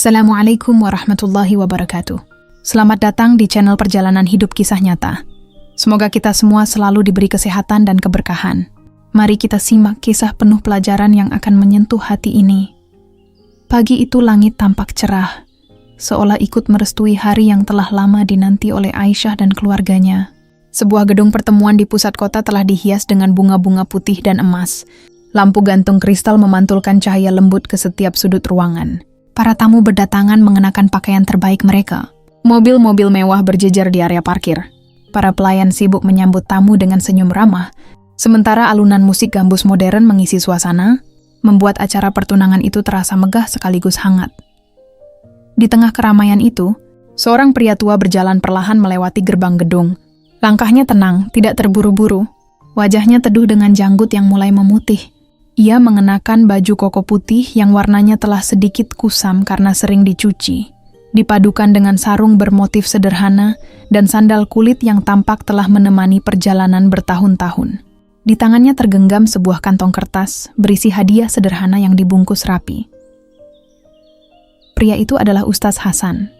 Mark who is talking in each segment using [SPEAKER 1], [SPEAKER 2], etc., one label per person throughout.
[SPEAKER 1] Assalamualaikum warahmatullahi wabarakatuh. Selamat datang di channel Perjalanan Hidup Kisah Nyata. Semoga kita semua selalu diberi kesehatan dan keberkahan. Mari kita simak kisah penuh pelajaran yang akan menyentuh hati ini. Pagi itu langit tampak cerah, seolah ikut merestui hari yang telah lama dinanti oleh Aisyah dan keluarganya. Sebuah gedung pertemuan di pusat kota telah dihias dengan bunga-bunga putih dan emas. Lampu gantung kristal memantulkan cahaya lembut ke setiap sudut ruangan. Para tamu berdatangan mengenakan pakaian terbaik mereka. Mobil-mobil mewah berjejer di area parkir. Para pelayan sibuk menyambut tamu dengan senyum ramah, sementara alunan musik gambus modern mengisi suasana, membuat acara pertunangan itu terasa megah sekaligus hangat. Di tengah keramaian itu, seorang pria tua berjalan perlahan melewati gerbang gedung. Langkahnya tenang, tidak terburu-buru. Wajahnya teduh dengan janggut yang mulai memutih. Ia mengenakan baju koko putih yang warnanya telah sedikit kusam karena sering dicuci, dipadukan dengan sarung bermotif sederhana dan sandal kulit yang tampak telah menemani perjalanan bertahun-tahun. Di tangannya tergenggam sebuah kantong kertas berisi hadiah sederhana yang dibungkus rapi. Pria itu adalah Ustaz Hasan.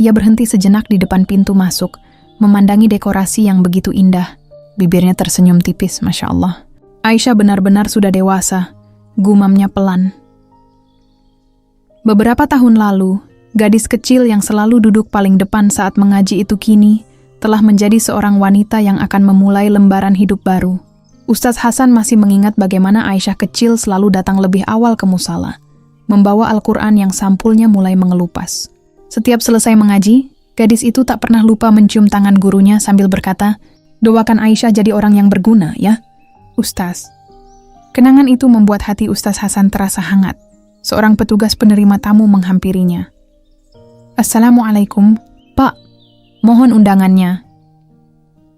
[SPEAKER 1] Ia berhenti sejenak di depan pintu masuk, memandangi dekorasi yang begitu indah. Bibirnya tersenyum tipis, Masya Allah. Aisyah benar-benar sudah dewasa, gumamnya pelan. Beberapa tahun lalu, gadis kecil yang selalu duduk paling depan saat mengaji itu kini telah menjadi seorang wanita yang akan memulai lembaran hidup baru. Ustaz Hasan masih mengingat bagaimana Aisyah kecil selalu datang lebih awal ke musala, membawa Al-Quran yang sampulnya mulai mengelupas. Setiap selesai mengaji, gadis itu tak pernah lupa mencium tangan gurunya sambil berkata, "Doakan Aisyah jadi orang yang berguna, ya." Ustaz. Kenangan itu membuat hati Ustaz Hasan terasa hangat. Seorang petugas penerima tamu menghampirinya. "Assalamualaikum, Pak. Mohon undangannya."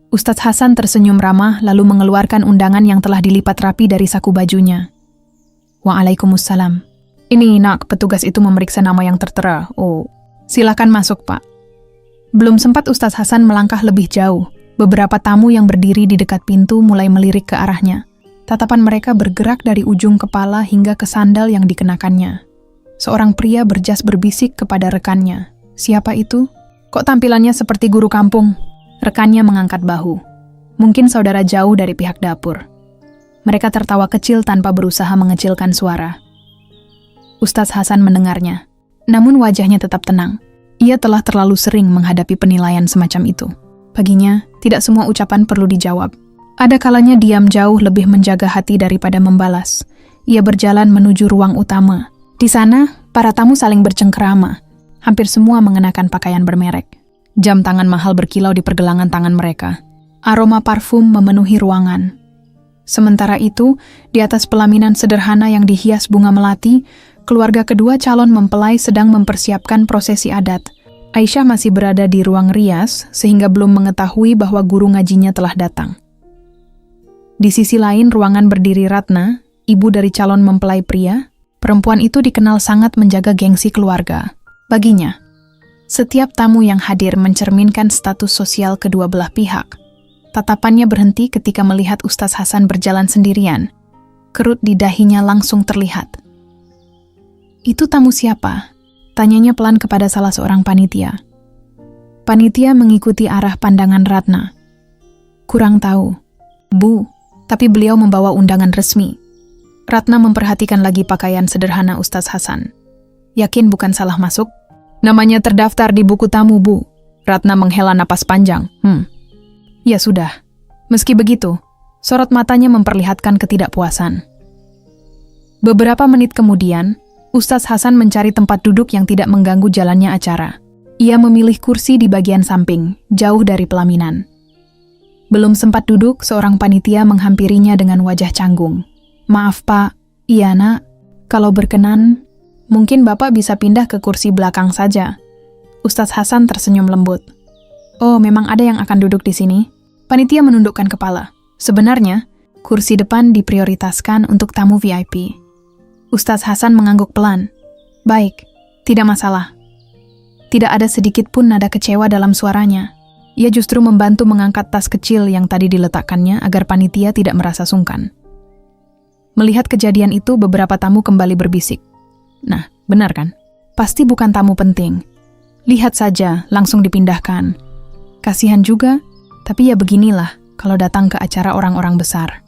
[SPEAKER 1] Ustaz Hasan tersenyum ramah lalu mengeluarkan undangan yang telah dilipat rapi dari saku bajunya. "Waalaikumsalam. Ini nak, petugas itu memeriksa nama yang tertera. Oh, silakan masuk, Pak." Belum sempat Ustaz Hasan melangkah lebih jauh. Beberapa tamu yang berdiri di dekat pintu mulai melirik ke arahnya. Tatapan mereka bergerak dari ujung kepala hingga ke sandal yang dikenakannya. Seorang pria berjas berbisik kepada rekannya. "Siapa itu? Kok tampilannya seperti guru kampung?" Rekannya mengangkat bahu. "Mungkin saudara jauh dari pihak dapur." Mereka tertawa kecil tanpa berusaha mengecilkan suara. Ustaz Hasan mendengarnya. Namun wajahnya tetap tenang. Ia telah terlalu sering menghadapi penilaian semacam itu. Baginya, tidak semua ucapan perlu dijawab. Ada kalanya diam jauh lebih menjaga hati daripada membalas. Ia berjalan menuju ruang utama. Di sana, para tamu saling bercengkerama. Hampir semua mengenakan pakaian bermerek. Jam tangan mahal berkilau di pergelangan tangan mereka. Aroma parfum memenuhi ruangan. Sementara itu, di atas pelaminan sederhana yang dihias bunga melati, keluarga kedua calon mempelai sedang mempersiapkan prosesi adat. Aisyah masih berada di ruang rias sehingga belum mengetahui bahwa guru ngajinya telah datang. Di sisi lain ruangan berdiri Ratna, ibu dari calon mempelai pria. Perempuan itu dikenal sangat menjaga gengsi keluarga. Baginya, setiap tamu yang hadir mencerminkan status sosial kedua belah pihak. Tatapannya berhenti ketika melihat Ustaz Hasan berjalan sendirian. Kerut di dahinya langsung terlihat. "Itu tamu siapa?" Tanyanya pelan kepada salah seorang panitia. Panitia mengikuti arah pandangan Ratna. "Kurang tahu, Bu, tapi beliau membawa undangan resmi." Ratna memperhatikan lagi pakaian sederhana Ustaz Hasan. "Yakin bukan salah masuk?" "Namanya terdaftar di buku tamu, Bu." Ratna menghela napas panjang. "Ya sudah." Meski begitu, sorot matanya memperlihatkan ketidakpuasan. Beberapa menit kemudian, Ustaz Hasan mencari tempat duduk yang tidak mengganggu jalannya acara. Ia memilih kursi di bagian samping, jauh dari pelaminan. Belum sempat duduk, seorang panitia menghampirinya dengan wajah canggung. "Maaf Pak, iya Nak, kalau berkenan, mungkin Bapak bisa pindah ke kursi belakang saja." Ustaz Hasan tersenyum lembut. "Oh, memang ada yang akan duduk di sini?" Panitia menundukkan kepala. Sebenarnya, kursi depan diprioritaskan untuk tamu VIP. Ustaz Hasan mengangguk pelan. "Baik, tidak masalah." Tidak ada sedikit pun nada kecewa dalam suaranya. Ia justru membantu mengangkat tas kecil yang tadi diletakkannya agar panitia tidak merasa sungkan. Melihat kejadian itu, beberapa tamu kembali berbisik. "Nah, benar kan? Pasti bukan tamu penting. Lihat saja, langsung dipindahkan. Kasihan juga, tapi ya beginilah kalau datang ke acara orang-orang besar.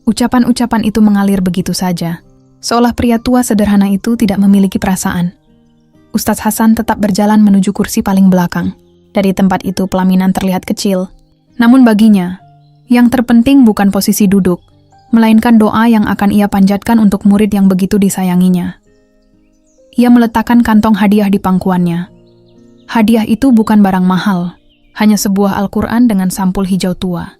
[SPEAKER 1] Ucapan-ucapan itu mengalir begitu saja, seolah pria tua sederhana itu tidak memiliki perasaan. Ustadz Hasan tetap berjalan menuju kursi paling belakang. Dari tempat itu pelaminan terlihat kecil. Namun baginya, yang terpenting bukan posisi duduk, melainkan doa yang akan ia panjatkan untuk murid yang begitu disayanginya. Ia meletakkan kantong hadiah di pangkuannya. Hadiah itu bukan barang mahal, hanya sebuah Al-Quran dengan sampul hijau tua.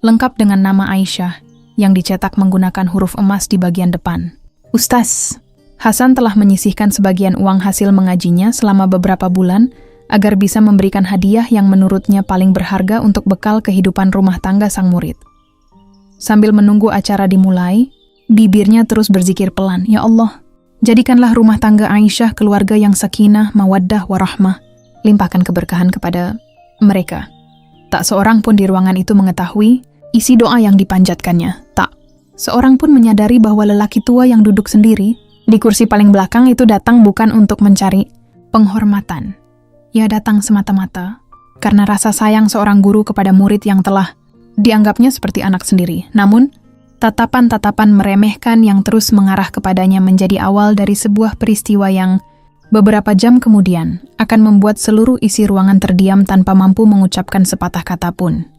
[SPEAKER 1] Lengkap dengan nama Aisyah, yang dicetak menggunakan huruf emas di bagian depan. Ustaz, Hasan telah menyisihkan sebagian uang hasil mengajinya selama beberapa bulan agar bisa memberikan hadiah yang menurutnya paling berharga untuk bekal kehidupan rumah tangga sang murid. Sambil menunggu acara dimulai, bibirnya terus berzikir pelan, "Ya Allah, jadikanlah rumah tangga Aisyah keluarga yang sakinah, mawaddah, warahmah. Limpahkan keberkahan kepada mereka." Tak seorang pun di ruangan itu mengetahui isi doa yang dipanjatkannya. Tak seorang pun menyadari bahwa lelaki tua yang duduk sendiri di kursi paling belakang itu datang bukan untuk mencari penghormatan. Ia datang semata-mata karena rasa sayang seorang guru kepada murid yang telah dianggapnya seperti anak sendiri. Namun, tatapan-tatapan meremehkan yang terus mengarah kepadanya menjadi awal dari sebuah peristiwa yang beberapa jam kemudian akan membuat seluruh isi ruangan terdiam tanpa mampu mengucapkan sepatah kata pun.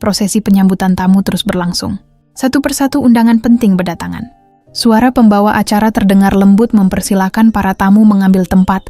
[SPEAKER 1] Prosesi penyambutan tamu terus berlangsung. Satu persatu undangan penting berdatangan. Suara pembawa acara terdengar lembut mempersilakan para tamu mengambil tempat,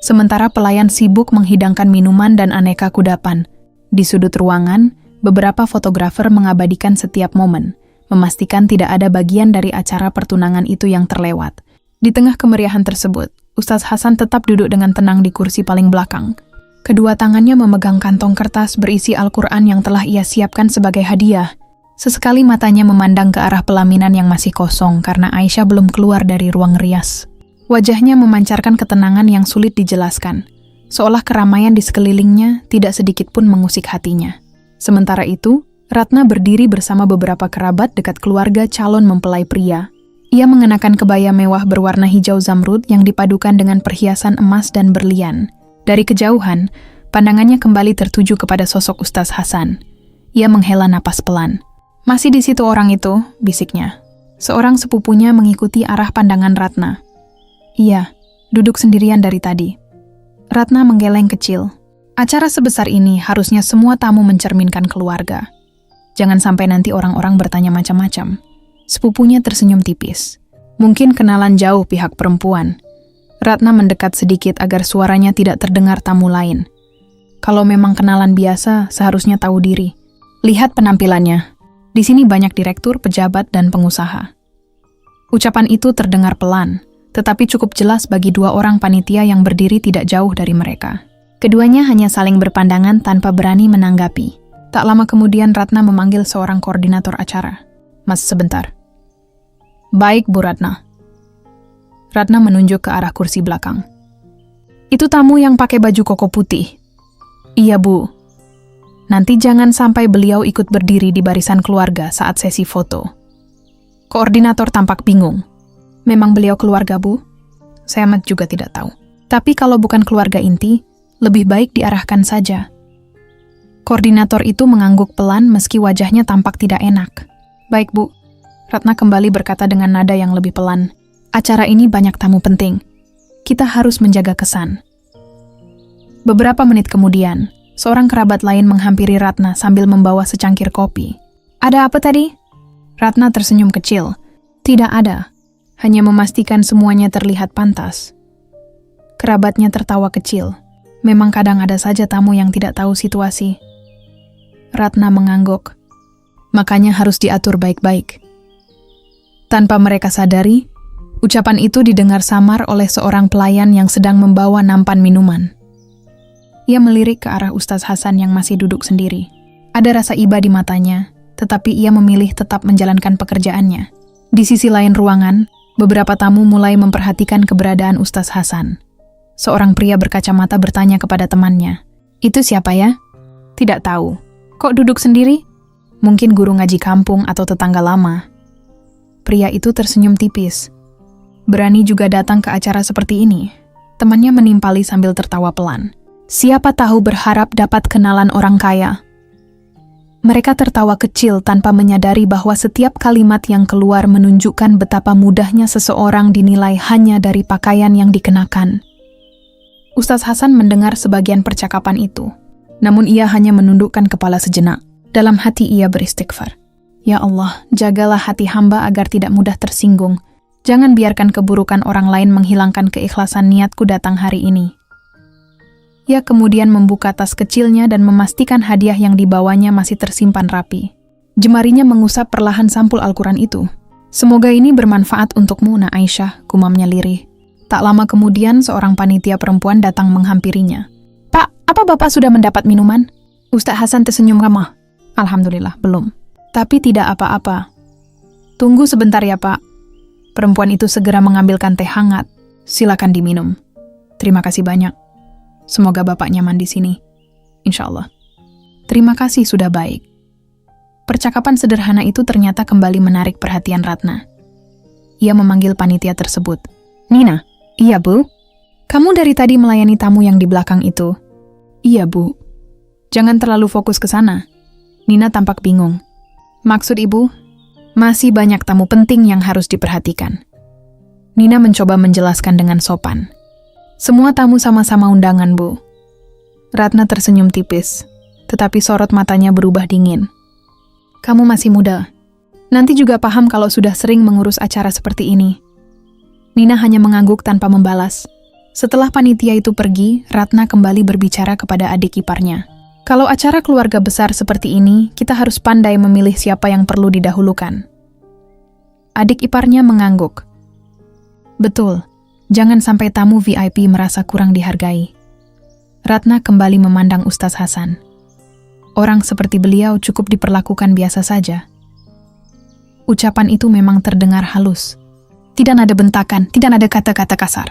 [SPEAKER 1] sementara pelayan sibuk menghidangkan minuman dan aneka kudapan. Di sudut ruangan, beberapa fotografer mengabadikan setiap momen, memastikan tidak ada bagian dari acara pertunangan itu yang terlewat. Di tengah kemeriahan tersebut, Ustadz Hasan tetap duduk dengan tenang di kursi paling belakang. Kedua tangannya memegang kantong kertas berisi Al-Quran yang telah ia siapkan sebagai hadiah. Sesekali matanya memandang ke arah pelaminan yang masih kosong karena Aisyah belum keluar dari ruang rias. Wajahnya memancarkan ketenangan yang sulit dijelaskan, seolah keramaian di sekelilingnya tidak sedikit pun mengusik hatinya. Sementara itu, Ratna berdiri bersama beberapa kerabat dekat keluarga calon mempelai pria. Ia mengenakan kebaya mewah berwarna hijau zamrud yang dipadukan dengan perhiasan emas dan berlian. Dari kejauhan, pandangannya kembali tertuju kepada sosok Ustadz Hasan. Ia menghela napas pelan. "Masih di situ orang itu," bisiknya. Seorang sepupunya mengikuti arah pandangan Ratna. "Iya, duduk sendirian dari tadi." Ratna menggeleng kecil. Acara sebesar ini harusnya semua tamu mencerminkan keluarga. Jangan sampai nanti orang-orang bertanya macam-macam. Sepupunya tersenyum tipis. Mungkin kenalan jauh pihak perempuan. Ratna mendekat sedikit agar suaranya tidak terdengar tamu lain. Kalau memang kenalan biasa, seharusnya tahu diri. Lihat penampilannya. Di sini banyak direktur, pejabat, dan pengusaha. Ucapan itu terdengar pelan, tetapi cukup jelas bagi dua orang panitia yang berdiri tidak jauh dari mereka. Keduanya hanya saling berpandangan tanpa berani menanggapi. Tak lama kemudian Ratna memanggil seorang koordinator acara. "Mas, sebentar." "Baik, Bu Ratna." Ratna menunjuk ke arah kursi belakang. "Itu tamu yang pakai baju koko putih." "Iya, Bu." "Nanti jangan sampai beliau ikut berdiri di barisan keluarga saat sesi foto." Koordinator tampak bingung. "Memang beliau keluarga, Bu?" "Saya amat juga tidak tahu. Tapi kalau bukan keluarga inti, lebih baik diarahkan saja." Koordinator itu mengangguk pelan meski wajahnya tampak tidak enak. "Baik, Bu." Ratna kembali berkata dengan nada yang lebih pelan. "Acara ini banyak tamu penting. Kita harus menjaga kesan." Beberapa menit kemudian, seorang kerabat lain menghampiri Ratna sambil membawa secangkir kopi. "Ada apa tadi?" Ratna tersenyum kecil. "Tidak ada. Hanya memastikan semuanya terlihat pantas." Kerabatnya tertawa kecil. Memang kadang ada saja tamu yang tidak tahu situasi. Ratna mengangguk. Makanya harus diatur baik-baik. Tanpa mereka sadari, ucapan itu didengar samar oleh seorang pelayan yang sedang membawa nampan minuman. Ia melirik ke arah Ustadz Hasan yang masih duduk sendiri. Ada rasa iba di matanya, tetapi ia memilih tetap menjalankan pekerjaannya. Di sisi lain ruangan, beberapa tamu mulai memperhatikan keberadaan Ustadz Hasan. Seorang pria berkacamata bertanya kepada temannya, "Itu siapa ya?" "Tidak tahu." "Kok duduk sendiri?" "Mungkin guru ngaji kampung atau tetangga lama." Pria itu tersenyum tipis. "Berani juga datang ke acara seperti ini?" Temannya menimpali sambil tertawa pelan. Siapa tahu berharap dapat kenalan orang kaya. Mereka tertawa kecil tanpa menyadari bahwa setiap kalimat yang keluar menunjukkan betapa mudahnya seseorang dinilai hanya dari pakaian yang dikenakan. Ustaz Hasan mendengar sebagian percakapan itu, namun ia hanya menundukkan kepala sejenak. Dalam hati ia beristighfar. Ya Allah, jagalah hati hamba agar tidak mudah tersinggung. Jangan biarkan keburukan orang lain menghilangkan keikhlasan niatku datang hari ini. Ia kemudian membuka tas kecilnya dan memastikan hadiah yang dibawanya masih tersimpan rapi. Jemarinya mengusap perlahan sampul Al-Quran itu. Semoga ini bermanfaat untukmu, Nak Aisyah, gumamnya lirih. Tak lama kemudian seorang panitia perempuan datang menghampirinya. Pak, apa Bapak sudah mendapat minuman? Ustaz Hasan tersenyum ramah. Alhamdulillah, belum. Tapi tidak apa-apa. Tunggu sebentar ya, Pak. Perempuan itu segera mengambilkan teh hangat. Silakan diminum. Terima kasih banyak. Semoga Bapak nyaman di sini. Insya Allah. Terima kasih sudah baik. Percakapan sederhana itu ternyata kembali menarik perhatian Ratna. Ia memanggil panitia tersebut. Nina, iya Bu. Kamu dari tadi melayani tamu yang di belakang itu. Iya Bu. Jangan terlalu fokus ke sana. Nina tampak bingung. Maksud Ibu? Masih banyak tamu penting yang harus diperhatikan. Nina mencoba menjelaskan dengan sopan. Semua tamu sama-sama undangan, Bu. Ratna tersenyum tipis, tetapi sorot matanya berubah dingin. Kamu masih muda. Nanti juga paham kalau sudah sering mengurus acara seperti ini. Nina hanya mengangguk tanpa membalas. Setelah panitia itu pergi, Ratna kembali berbicara kepada adik iparnya. Kalau acara keluarga besar seperti ini, kita harus pandai memilih siapa yang perlu didahulukan. Adik iparnya mengangguk. Betul, jangan sampai tamu VIP merasa kurang dihargai. Ratna kembali memandang Ustaz Hasan. Orang seperti beliau cukup diperlakukan biasa saja. Ucapan itu memang terdengar halus. Tidak ada bentakan, tidak ada kata-kata kasar.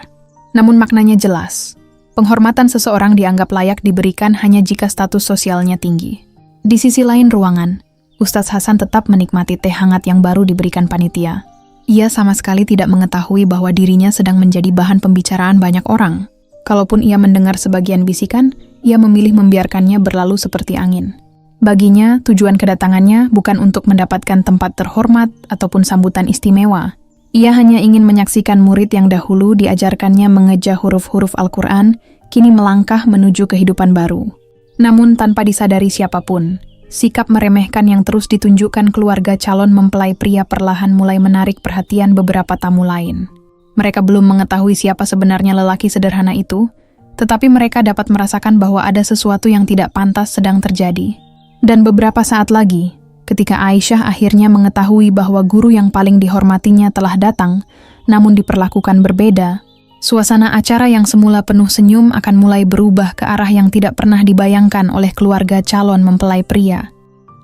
[SPEAKER 1] Namun maknanya jelas. Penghormatan seseorang dianggap layak diberikan hanya jika status sosialnya tinggi. Di sisi lain ruangan, Ustaz Hasan tetap menikmati teh hangat yang baru diberikan panitia. Ia sama sekali tidak mengetahui bahwa dirinya sedang menjadi bahan pembicaraan banyak orang. Kalaupun ia mendengar sebagian bisikan, ia memilih membiarkannya berlalu seperti angin. Baginya, tujuan kedatangannya bukan untuk mendapatkan tempat terhormat ataupun sambutan istimewa. Ia hanya ingin menyaksikan murid yang dahulu diajarkannya mengeja huruf-huruf Al-Quran, kini melangkah menuju kehidupan baru. Namun tanpa disadari siapapun, sikap meremehkan yang terus ditunjukkan keluarga calon mempelai pria perlahan mulai menarik perhatian beberapa tamu lain. Mereka belum mengetahui siapa sebenarnya lelaki sederhana itu, tetapi mereka dapat merasakan bahwa ada sesuatu yang tidak pantas sedang terjadi. Dan beberapa saat lagi, ketika Aisyah akhirnya mengetahui bahwa guru yang paling dihormatinya telah datang, namun diperlakukan berbeda, suasana acara yang semula penuh senyum akan mulai berubah ke arah yang tidak pernah dibayangkan oleh keluarga calon mempelai pria.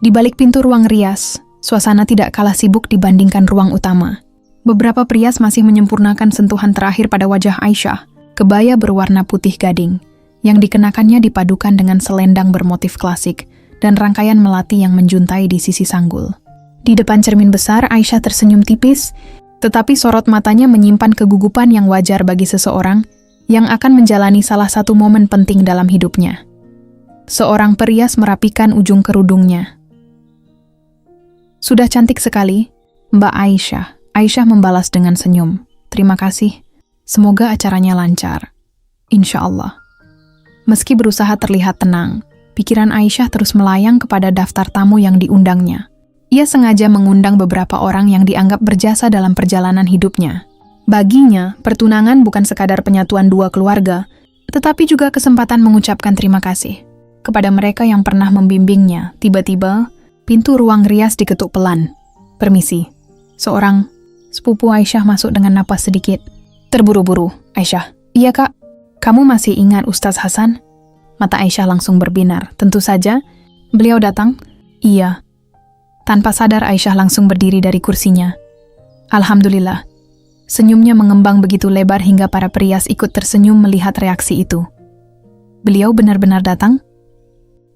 [SPEAKER 1] Di balik pintu ruang rias, suasana tidak kalah sibuk dibandingkan ruang utama. Beberapa perias masih menyempurnakan sentuhan terakhir pada wajah Aisyah, kebaya berwarna putih gading, yang dikenakannya dipadukan dengan selendang bermotif klasik, dan rangkaian melati yang menjuntai di sisi sanggul. Di depan cermin besar, Aisyah tersenyum tipis, tetapi sorot matanya menyimpan kegugupan yang wajar bagi seseorang yang akan menjalani salah satu momen penting dalam hidupnya. Seorang perias merapikan ujung kerudungnya. Sudah cantik sekali, Mbak Aisyah. Aisyah membalas dengan senyum. Terima kasih. Semoga acaranya lancar. Insya Allah. Meski berusaha terlihat tenang, pikiran Aisyah terus melayang kepada daftar tamu yang diundangnya. Ia sengaja mengundang beberapa orang yang dianggap berjasa dalam perjalanan hidupnya. Baginya, pertunangan bukan sekadar penyatuan dua keluarga, tetapi juga kesempatan mengucapkan terima kasih kepada mereka yang pernah membimbingnya. Tiba-tiba, pintu ruang rias diketuk pelan. Permisi. Seorang sepupu Aisyah masuk dengan napas sedikit. Terburu-buru, Aisyah. Iya kak, kamu masih ingat Ustaz Hasan? Mata Aisyah langsung berbinar. Tentu saja, beliau datang? Iya. Tanpa sadar Aisyah langsung berdiri dari kursinya. Alhamdulillah. Senyumnya mengembang begitu lebar hingga para perias ikut tersenyum melihat reaksi itu. Beliau benar-benar datang?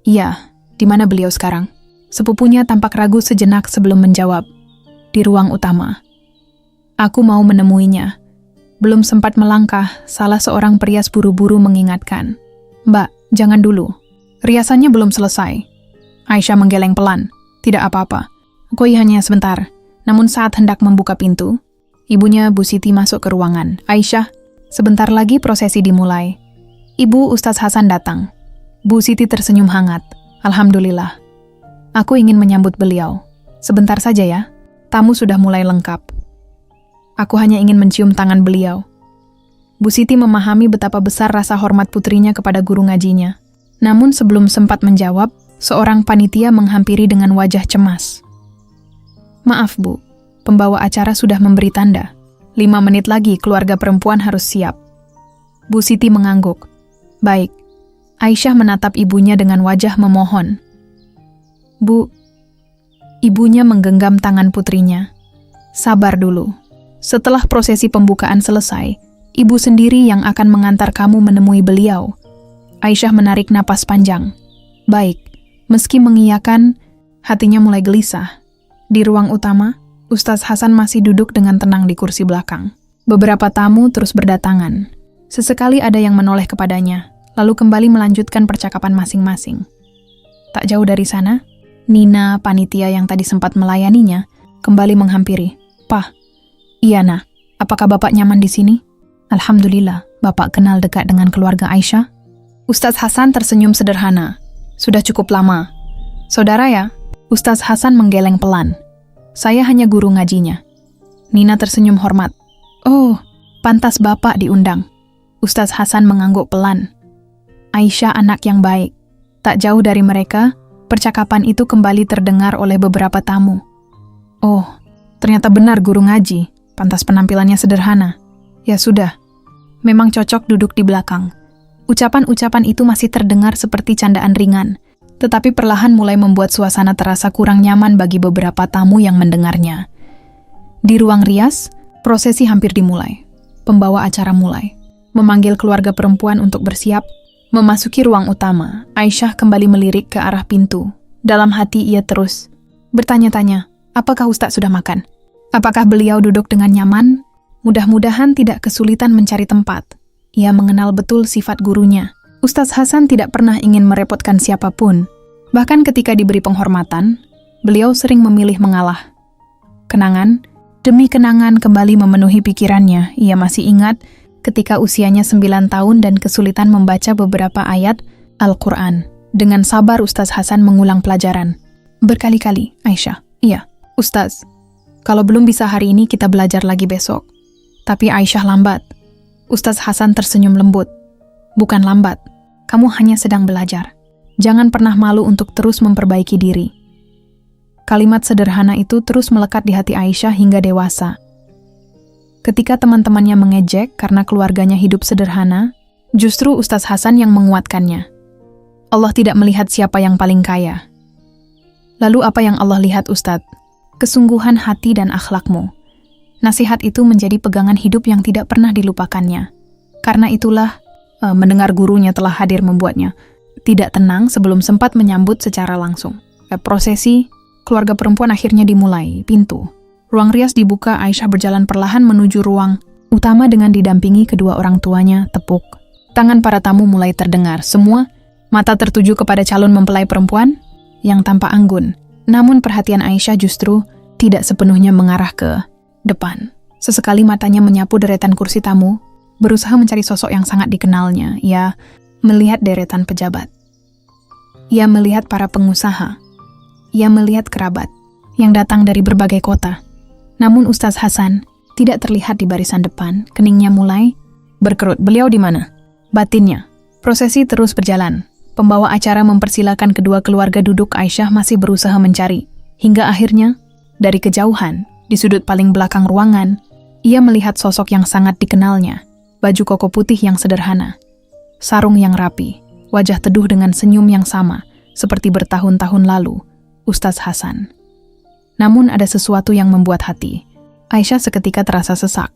[SPEAKER 1] Iya. Di mana beliau sekarang? Sepupunya tampak ragu sejenak sebelum menjawab. Di ruang utama. Aku mau menemuinya. Belum sempat melangkah, salah seorang perias buru-buru mengingatkan. "Mbak, jangan dulu. Riasannya belum selesai." Aisyah menggeleng pelan. "Tidak apa-apa. Koi hanya sebentar." Namun saat hendak membuka pintu, ibunya Bu Siti masuk ke ruangan. "Aisyah, sebentar lagi prosesi dimulai." Ibu Ustaz Hasan datang. Bu Siti tersenyum hangat. "Alhamdulillah. Aku ingin menyambut beliau. Sebentar saja ya. Tamu sudah mulai lengkap. Aku hanya ingin mencium tangan beliau." Bu Siti memahami betapa besar rasa hormat putrinya kepada guru ngajinya. Namun sebelum sempat menjawab, seorang panitia menghampiri dengan wajah cemas. "Maaf Bu, pembawa acara sudah memberi tanda. 5 menit lagi keluarga perempuan harus siap." Bu Siti mengangguk. "Baik." Aisyah menatap ibunya dengan wajah memohon. "Bu." Ibunya menggenggam tangan putrinya. "Sabar dulu. Setelah prosesi pembukaan selesai, ibu sendiri yang akan mengantar kamu menemui beliau." Aisyah menarik napas panjang. "Baik." Meski mengiyakan, hatinya mulai gelisah. Di ruang utama, Ustaz Hasan masih duduk dengan tenang di kursi belakang. Beberapa tamu terus berdatangan. Sesekali ada yang menoleh kepadanya, lalu kembali melanjutkan percakapan masing-masing. Tak jauh dari sana, Nina, panitia yang tadi sempat melayaninya, kembali menghampiri. "Pak." "Iya, Nah. Apakah Bapak nyaman di sini?" "Alhamdulillah, Bapak kenal dekat dengan keluarga Aisyah?" Ustaz Hasan tersenyum sederhana. "Sudah cukup lama." "Saudara ya?" Ustaz Hasan menggeleng pelan. "Saya hanya guru ngajinya." Nina tersenyum hormat. "Oh, pantas Bapak diundang." Ustaz Hasan mengangguk pelan. Aisyah anak yang baik. Tak jauh dari mereka, percakapan itu kembali terdengar oleh beberapa tamu. "Oh, ternyata benar guru ngaji. Pantas penampilannya sederhana." "Ya sudah, memang cocok duduk di belakang." Ucapan-ucapan itu masih terdengar seperti candaan ringan, tetapi perlahan mulai membuat suasana terasa kurang nyaman bagi beberapa tamu yang mendengarnya. Di ruang rias, prosesi hampir dimulai. Pembawa acara mulai memanggil keluarga perempuan untuk bersiap. Memasuki ruang utama, Aisyah kembali melirik ke arah pintu. Dalam hati ia terus bertanya-tanya, apakah Ustaz sudah makan? Apakah beliau duduk dengan nyaman? Mudah-mudahan tidak kesulitan mencari tempat. Ia mengenal betul sifat gurunya. Ustaz Hasan tidak pernah ingin merepotkan siapapun. Bahkan ketika diberi penghormatan, beliau sering memilih mengalah. Kenangan demi kenangan kembali memenuhi pikirannya. Ia masih ingat ketika usianya 9 tahun dan kesulitan membaca beberapa ayat Al-Quran. Dengan sabar Ustaz Hasan mengulang pelajaran. Berkali-kali, "Aisyah, iya, Ustaz. Kalau belum bisa hari ini kita belajar lagi besok." Tapi Aisyah lambat. Ustaz Hasan tersenyum lembut. "Bukan lambat, kamu hanya sedang belajar. Jangan pernah malu untuk terus memperbaiki diri." Kalimat sederhana itu terus melekat di hati Aisyah hingga dewasa. Ketika teman-temannya mengejek karena keluarganya hidup sederhana, justru Ustaz Hasan yang menguatkannya. Allah tidak melihat siapa yang paling kaya. Lalu apa yang Allah lihat, Ustadz? Kesungguhan hati dan akhlakmu. Nasihat itu menjadi pegangan hidup yang tidak pernah dilupakannya. Karena itulah, mendengar gurunya telah hadir membuatnya tidak tenang sebelum sempat menyambut secara langsung. Prosesi keluarga perempuan akhirnya dimulai. Pintu ruang rias dibuka. Aisyah berjalan perlahan menuju ruang utama dengan didampingi kedua orang tuanya. Tepuk tangan para tamu mulai terdengar. Semua mata tertuju kepada calon mempelai perempuan yang tampak anggun. Namun perhatian Aisyah justru tidak sepenuhnya mengarah ke depan. Sesekali matanya menyapu deretan kursi tamu, berusaha mencari sosok yang sangat dikenalnya. Ia melihat deretan pejabat. Ia melihat para pengusaha. Ia melihat kerabat yang datang dari berbagai kota. Namun Ustaz Hasan tidak terlihat di barisan depan. Keningnya mulai berkerut. Beliau di mana? Batinnya. Prosesi terus berjalan. Pembawa acara mempersilakan kedua keluarga duduk. Aisyah masih berusaha mencari. Hingga akhirnya, dari kejauhan, di sudut paling belakang ruangan, ia melihat sosok yang sangat dikenalnya. Baju koko putih yang sederhana. Sarung yang rapi. Wajah teduh dengan senyum yang sama, seperti bertahun-tahun lalu. Ustaz Hasan. Namun ada sesuatu yang membuat hati Aisyah seketika terasa sesak.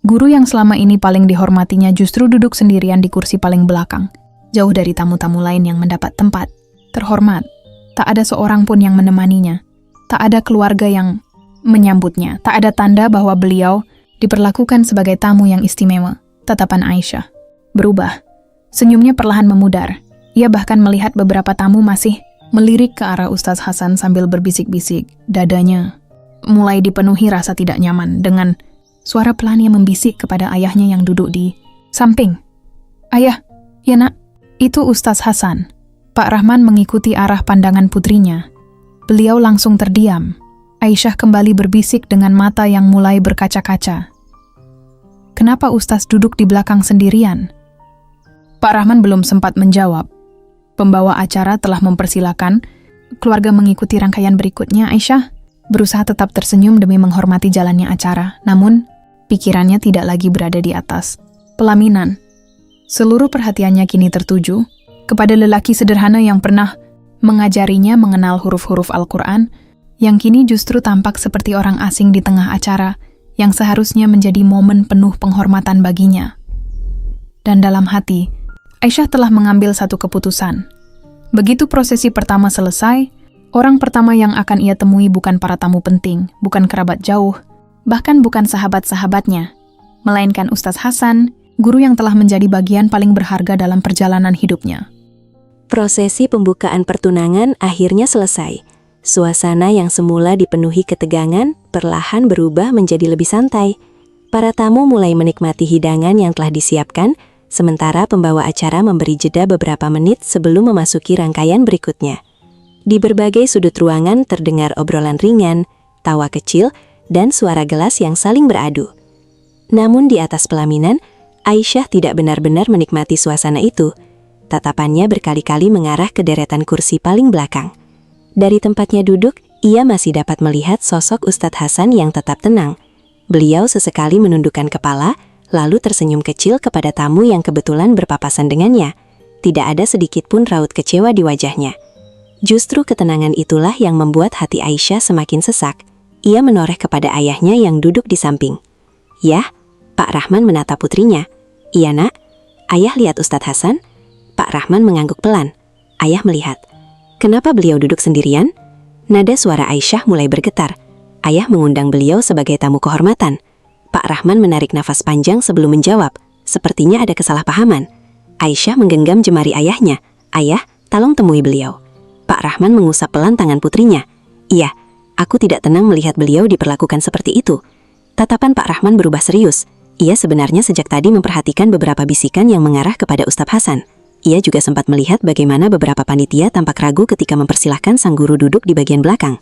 [SPEAKER 1] Guru yang selama ini paling dihormatinya justru duduk sendirian di kursi paling belakang, jauh dari tamu-tamu lain yang mendapat tempat terhormat. Tak ada seorang pun yang menemaninya. Tak ada keluarga yang menyambutnya. Tak ada tanda bahwa beliau diperlakukan sebagai tamu yang istimewa. Tatapan Aisyah berubah. Senyumnya perlahan memudar. Ia bahkan melihat beberapa tamu masih melirik ke arah Ustaz Hasan sambil berbisik-bisik. Dadanya mulai dipenuhi rasa tidak nyaman dengan suara pelan yang membisik kepada ayahnya yang duduk di samping. "Ayah, ya nak, itu Ustaz Hasan." Pak Rahman mengikuti arah pandangan putrinya. Beliau langsung terdiam. Aisyah kembali berbisik dengan mata yang mulai berkaca-kaca. "Kenapa Ustaz duduk di belakang sendirian?" Pak Rahman belum sempat menjawab. Pembawa acara telah mempersilakan keluarga mengikuti rangkaian berikutnya. Aisyah berusaha tetap tersenyum demi menghormati jalannya acara, namun pikirannya tidak lagi berada di atas pelaminan. Seluruh perhatiannya kini tertuju kepada lelaki sederhana yang pernah mengajarinya mengenal huruf-huruf Al-Quran, yang kini justru tampak seperti orang asing di tengah acara yang seharusnya menjadi momen penuh penghormatan baginya. Dan dalam hati, Aisyah telah mengambil satu keputusan. Begitu prosesi pertama selesai, orang pertama yang akan ia temui bukan para tamu penting, bukan kerabat jauh, bahkan bukan sahabat-sahabatnya, melainkan Ustaz Hasan, guru yang telah menjadi bagian paling berharga dalam perjalanan hidupnya.
[SPEAKER 2] Prosesi pembukaan pertunangan akhirnya selesai. Suasana yang semula dipenuhi ketegangan perlahan berubah menjadi lebih santai. Para tamu mulai menikmati hidangan yang telah disiapkan, sementara pembawa acara memberi jeda beberapa menit sebelum memasuki rangkaian berikutnya. Di berbagai sudut ruangan terdengar obrolan ringan, tawa kecil, dan suara gelas yang saling beradu. Namun di atas pelaminan, Aisyah tidak benar-benar menikmati suasana itu. Tatapannya berkali-kali mengarah ke deretan kursi paling belakang. Dari tempatnya duduk, ia masih dapat melihat sosok Ustadz Hasan yang tetap tenang. Beliau sesekali menundukkan kepala, lalu tersenyum kecil kepada tamu yang kebetulan berpapasan dengannya. Tidak ada sedikit pun raut kecewa di wajahnya. Justru ketenangan itulah yang membuat hati Aisyah semakin sesak. Ia menoreh kepada ayahnya yang duduk di samping. "Yah," Pak Rahman menatap putrinya. "Iya nak, ayah lihat Ustadz Hasan?" Pak Rahman mengangguk pelan. Ayah melihat. "Kenapa beliau duduk sendirian?" Nada suara Aisyah mulai bergetar. Ayah mengundang beliau sebagai tamu kehormatan. Pak Rahman menarik nafas panjang sebelum menjawab. Sepertinya ada kesalahpahaman. Aisyah menggenggam jemari ayahnya. "Ayah, tolong temui beliau." Pak Rahman mengusap pelan tangan putrinya. "Iya, aku tidak tenang melihat beliau diperlakukan seperti itu." Tatapan Pak Rahman berubah serius. Ia sebenarnya sejak tadi memperhatikan beberapa bisikan yang mengarah kepada Ustadz Hasan. Ia juga sempat melihat bagaimana beberapa panitia tampak ragu ketika mempersilahkan sang guru duduk di bagian belakang.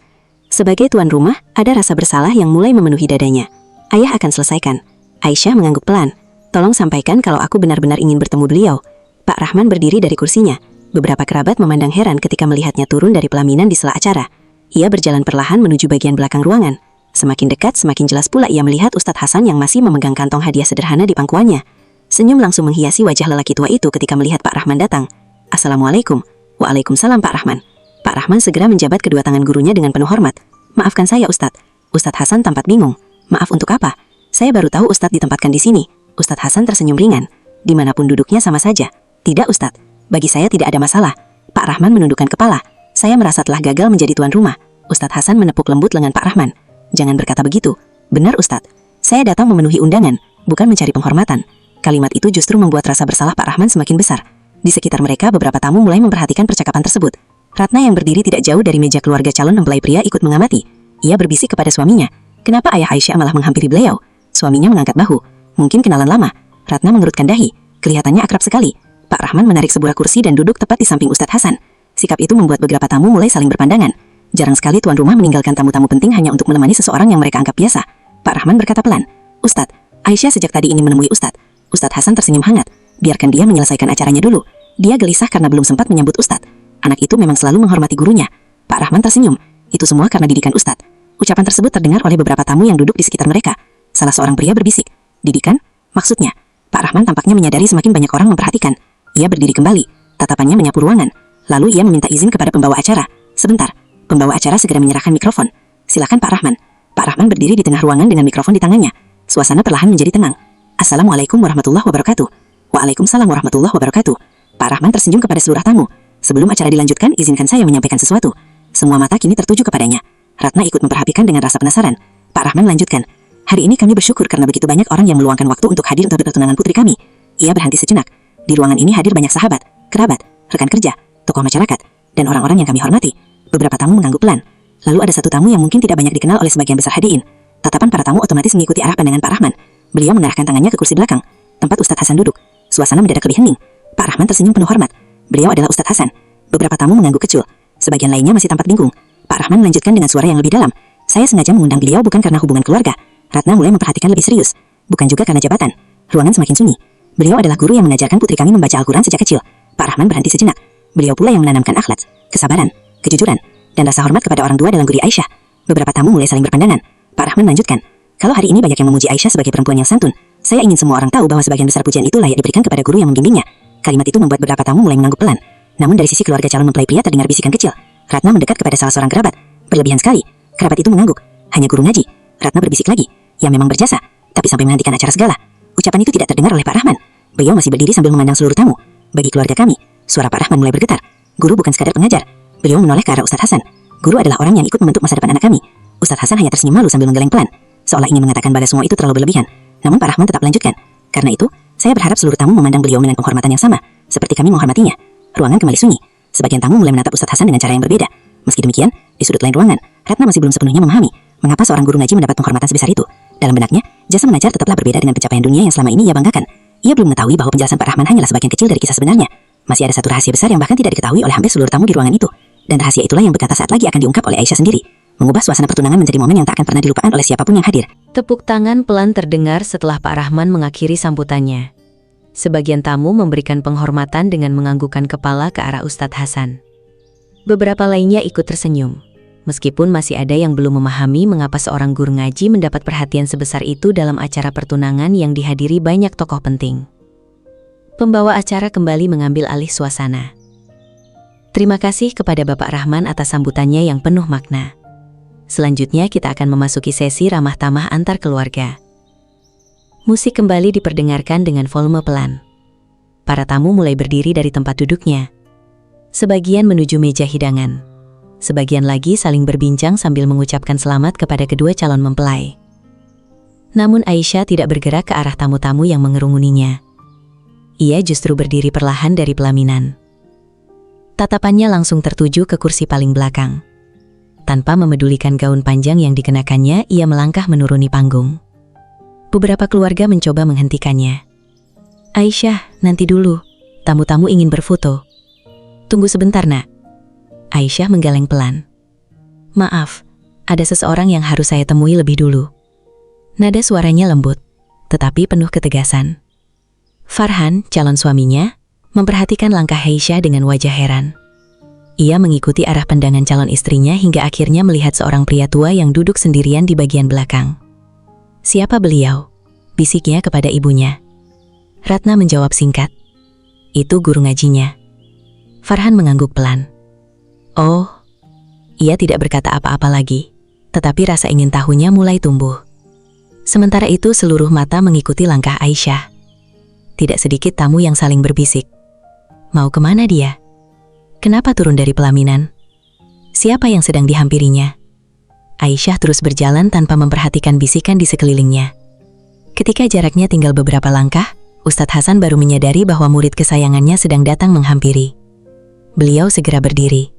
[SPEAKER 2] Sebagai tuan rumah, ada rasa bersalah yang mulai memenuhi dadanya. "Ayah akan selesaikan." Aisyah mengangguk pelan. "Tolong sampaikan kalau aku benar-benar ingin bertemu beliau." Pak Rahman berdiri dari kursinya. Beberapa kerabat memandang heran ketika melihatnya turun dari pelaminan di sela acara. Ia berjalan perlahan menuju bagian belakang ruangan. Semakin dekat, semakin jelas pula ia melihat Ustadz Hasan yang masih memegang kantong hadiah sederhana di pangkuannya. Senyum langsung menghiasi wajah lelaki tua itu ketika melihat Pak Rahman datang. "Assalamualaikum." "Waalaikumsalam Pak Rahman." Pak Rahman segera menjabat kedua tangan gurunya dengan penuh hormat. "Maafkan saya Ustadz." Ustadz Hasan tampak bingung. "Maaf untuk apa? Saya baru tahu Ustadz ditempatkan di sini." Ustadz Hasan tersenyum ringan. "Dimanapun duduknya sama saja." "Tidak Ustadz, bagi saya tidak ada masalah." Pak Rahman menundukkan kepala. "Saya merasa telah gagal menjadi tuan rumah." Ustadz Hasan menepuk lembut lengan Pak Rahman. "Jangan berkata begitu." "Benar Ustadz, saya datang memenuhi undangan, bukan mencari penghormatan." Kalimat itu justru membuat rasa bersalah Pak Rahman semakin besar. Di sekitar mereka, beberapa tamu mulai memperhatikan percakapan tersebut. Ratna yang berdiri tidak jauh dari meja keluarga calon mempelai pria ikut mengamati. Ia berbisik kepada suaminya. "Kenapa ayah Aisyah malah menghampiri beliau?" Suaminya mengangkat bahu. "Mungkin kenalan lama." Ratna mengerutkan dahi. Kelihatannya akrab sekali. Pak Rahman menarik sebuah kursi dan duduk tepat di samping Ustadz Hasan. Sikap itu membuat beberapa tamu mulai saling berpandangan. Jarang sekali tuan rumah meninggalkan tamu-tamu penting hanya untuk menemani seseorang yang mereka anggap biasa. Pak Rahman berkata pelan, "Ustadz, Aisyah sejak tadi ingin menemui Ustadz." Ustadz Hasan tersenyum hangat. "Biarkan dia menyelesaikan acaranya dulu." Dia gelisah karena belum sempat menyambut Ustadz. Anak itu memang selalu menghormati gurunya. Pak Rahman tersenyum. Itu semua karena didikan Ustadz. Ucapan tersebut terdengar oleh beberapa tamu yang duduk di sekitar mereka. Salah seorang pria berbisik, "Didikan? Maksudnya?" Pak Rahman tampaknya menyadari semakin banyak orang memperhatikan. Ia berdiri kembali, tatapannya menyapu ruangan. Lalu ia meminta izin kepada pembawa acara. "Sebentar." Pembawa acara segera menyerahkan mikrofon. "Silakan Pak Rahman." Pak Rahman berdiri di tengah ruangan dengan mikrofon di tangannya. Suasana perlahan menjadi tenang. "Assalamualaikum warahmatullahi wabarakatuh." "Waalaikumsalam warahmatullahi wabarakatuh." Pak Rahman tersenyum kepada seluruh tamu. "Sebelum acara dilanjutkan, izinkan saya menyampaikan sesuatu." Semua mata kini tertuju kepadanya. Ratna ikut memperhatikan dengan rasa penasaran. Pak Rahman lanjutkan.
[SPEAKER 3] Hari ini kami bersyukur karena begitu banyak orang yang meluangkan waktu untuk hadir untuk pertunangan putri kami. Ia berhenti sejenak. Di ruangan ini hadir banyak sahabat, kerabat, rekan kerja, tokoh masyarakat, dan orang-orang yang kami hormati. Beberapa tamu mengangguk pelan. Lalu ada satu tamu yang mungkin tidak banyak dikenal oleh sebagian besar hadirin. Tatapan para tamu otomatis mengikuti arah pandangan Pak Rahman. Beliau mengarahkan tangannya ke kursi belakang, tempat Ustadz Hasan duduk. Suasana mendadak lebih hening. Pak Rahman tersenyum penuh hormat. Beliau adalah Ustadz Hasan. Beberapa tamu mengangguk kecil. Sebagian lainnya masih tampak bingung. Pak Rahman melanjutkan dengan suara yang lebih dalam. Saya sengaja mengundang beliau bukan karena hubungan keluarga. Ratna mulai memperhatikan lebih serius. Bukan juga karena jabatan. Ruangan semakin sunyi. Beliau adalah guru yang mengajarkan putri kami membaca Al-Quran sejak kecil. Pak Rahman berhenti sejenak. Beliau pula yang menanamkan akhlak, kesabaran, kejujuran, dan rasa hormat kepada orang tua dalam diri Aisyah. Beberapa tamu mulai saling berpandangan. Pak Rahman melanjutkan. Kalau hari ini banyak yang memuji Aisyah sebagai perempuan yang santun, saya ingin semua orang tahu bahwa sebagian besar pujian itu layak diberikan kepada guru yang membimbingnya. Kalimat itu membuat beberapa tamu mulai mengangguk pelan. Namun dari sisi keluarga calon mempelai pria terdengar bisikan kecil. Ratna mendekat kepada salah seorang kerabat. Berlebihan sekali. Kerabat itu mengangguk. Hanya guru ngaji. Ratna berbisik lagi. Ya memang berjasa, tapi sampai menghentikan acara segala. Ucapan itu tidak terdengar oleh Pak Rahman. Beliau masih berdiri sambil memandang seluruh tamu. Bagi keluarga kami, suara Pak Rahman mulai bergetar. Guru bukan sekadar pengajar. Beliau menoleh ke arah Ustadz Hasan. Guru adalah orang yang ikut membentuk masa depan anak kami. Ustadz Hasan hanya tersenyum malu sambil menggeleng pelan, seolah ingin mengatakan bahwa semua itu terlalu berlebihan. Namun Pak Rahman tetap melanjutkan. Karena itu, saya berharap seluruh tamu memandang beliau dengan penghormatan yang sama, seperti kami menghormatinya. Ruangan kembali sunyi. Sebagian tamu mulai menatap Ustadz Hasan dengan cara yang berbeda. Meski demikian, di sudut lain ruangan, Ratna masih belum sepenuhnya memahami mengapa seorang guru ngaji mendapat penghormatan sebesar itu. Dalam benaknya, jasa mengajar tetaplah berbeda dengan pencapaian dunia yang selama ini ia banggakan. Ia belum mengetahui bahwa penjelasan Pak Rahman hanyalah sebagian kecil dari kisah sebenarnya. Masih ada satu rahasia besar yang bahkan tidak diketahui oleh hampir seluruh tamu di ruangan itu. Dan rahasia itulah yang berkata saat lagi akan diungkap oleh Aisyah sendiri. Mengubah suasana pertunangan menjadi momen yang tak akan pernah dilupakan oleh siapapun yang hadir.
[SPEAKER 2] Tepuk tangan pelan terdengar setelah Pak Rahman mengakhiri sambutannya. Sebagian tamu memberikan penghormatan dengan menganggukkan kepala ke arah Ustadz Hasan. Beberapa lainnya ikut tersenyum. Meskipun masih ada yang belum memahami mengapa seorang guru ngaji mendapat perhatian sebesar itu dalam acara pertunangan yang dihadiri banyak tokoh penting. Pembawa acara kembali mengambil alih suasana. Terima kasih kepada Bapak Rahman atas sambutannya yang penuh makna. Selanjutnya kita akan memasuki sesi ramah tamah antar keluarga. Musik kembali diperdengarkan dengan volume pelan. Para tamu mulai berdiri dari tempat duduknya. Sebagian menuju meja hidangan. Sebagian lagi saling berbincang sambil mengucapkan selamat kepada kedua calon mempelai. Namun Aisyah tidak bergerak ke arah tamu-tamu yang mengerumuninya. Ia justru berdiri perlahan dari pelaminan. Tatapannya langsung tertuju ke kursi paling belakang. Tanpa memedulikan gaun panjang yang dikenakannya, ia melangkah menuruni panggung. Beberapa keluarga mencoba menghentikannya. Aisyah, nanti dulu. Tamu-tamu ingin berfoto. Tunggu sebentar, nak. Aisyah menggeleng pelan. Maaf, ada seseorang yang harus saya temui lebih dulu. Nada suaranya lembut, tetapi penuh ketegasan. Farhan, calon suaminya, memperhatikan langkah Aisyah dengan wajah heran. Ia mengikuti arah pandangan calon istrinya hingga akhirnya melihat seorang pria tua yang duduk sendirian di bagian belakang. Siapa beliau? Bisiknya kepada ibunya. Ratna menjawab singkat. Itu guru ngajinya. Farhan mengangguk pelan. Oh, ia tidak berkata apa-apa lagi, tetapi rasa ingin tahunya mulai tumbuh. Sementara itu seluruh mata mengikuti langkah Aisyah. Tidak sedikit tamu yang saling berbisik. Mau kemana dia? Kenapa turun dari pelaminan? Siapa yang sedang dihampirinya? Aisyah terus berjalan tanpa memperhatikan bisikan di sekelilingnya. Ketika jaraknya tinggal beberapa langkah, Ustadz Hasan baru menyadari bahwa murid kesayangannya sedang datang menghampiri. Beliau segera berdiri.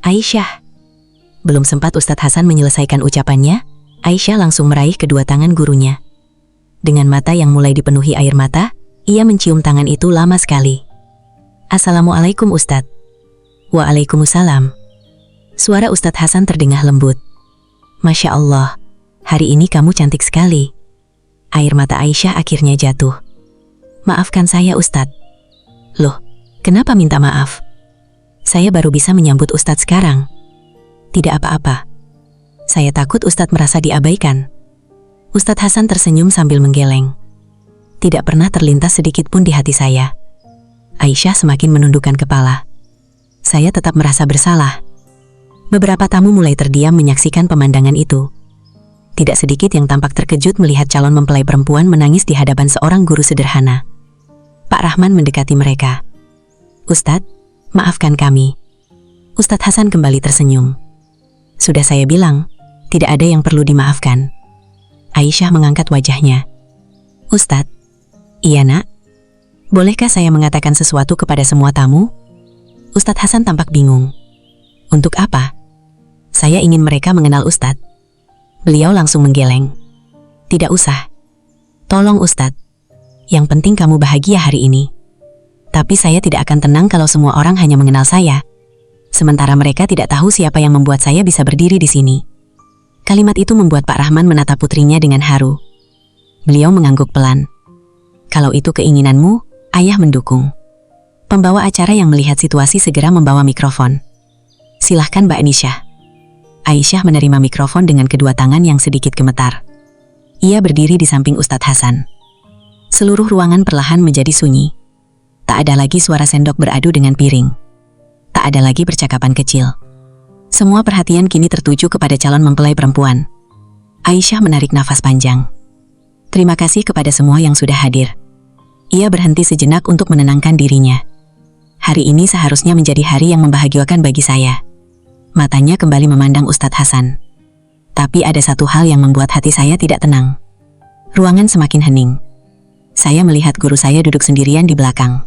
[SPEAKER 2] Aisyah. Belum sempat Ustadz Hasan menyelesaikan ucapannya, Aisyah langsung meraih kedua tangan gurunya. Dengan mata yang mulai dipenuhi air mata, ia mencium tangan itu lama sekali. Assalamualaikum Ustadz. Waalaikumsalam. Suara Ustadz Hasan terdengar lembut. Masya Allah, hari ini kamu cantik sekali. Air mata Aisyah akhirnya jatuh. Maafkan saya Ustadz. Loh, kenapa minta maaf? Saya baru bisa menyambut Ustadz sekarang. Tidak apa-apa. Saya takut Ustadz merasa diabaikan. Ustadz Hasan tersenyum sambil menggeleng. Tidak pernah terlintas sedikit pun di hati saya. Aisyah semakin menundukkan kepala. Saya tetap merasa bersalah. Beberapa tamu mulai terdiam menyaksikan pemandangan itu. Tidak sedikit yang tampak terkejut melihat calon mempelai perempuan menangis di hadapan seorang guru sederhana. Pak Rahman mendekati mereka. Ustadz, maafkan kami. Ustadz Hasan kembali tersenyum. Sudah saya bilang, tidak ada yang perlu dimaafkan. Aisyah mengangkat wajahnya. Ustadz, iya nak, bolehkah saya mengatakan sesuatu kepada semua tamu? Ustadz Hasan tampak bingung. Untuk apa? Saya ingin mereka mengenal Ustadz. Beliau langsung menggeleng. Tidak usah. Tolong Ustadz. Yang penting kamu bahagia hari ini. Tapi saya tidak akan tenang kalau semua orang hanya mengenal saya. Sementara mereka tidak tahu siapa yang membuat saya bisa berdiri di sini. Kalimat itu membuat Pak Rahman menatap putrinya dengan haru. Beliau mengangguk pelan. Kalau itu keinginanmu, ayah mendukung. Pembawa acara yang melihat situasi segera membawa mikrofon. Silahkan Mbak Nisyah. Aisyah menerima mikrofon dengan kedua tangan yang sedikit gemetar. Ia berdiri di samping Ustadz Hasan. Seluruh ruangan perlahan menjadi sunyi. Tak ada lagi suara sendok beradu dengan piring. Tak ada lagi percakapan kecil. Semua perhatian kini tertuju kepada calon mempelai perempuan. Aisyah menarik nafas panjang. Terima kasih kepada semua yang sudah hadir. Ia berhenti sejenak untuk menenangkan dirinya. Hari ini seharusnya menjadi hari yang membahagiakan bagi saya. Matanya kembali memandang Ustadz Hasan. Tapi ada satu hal yang membuat hati saya tidak tenang. Ruangan semakin hening. Saya melihat guru saya duduk sendirian di belakang.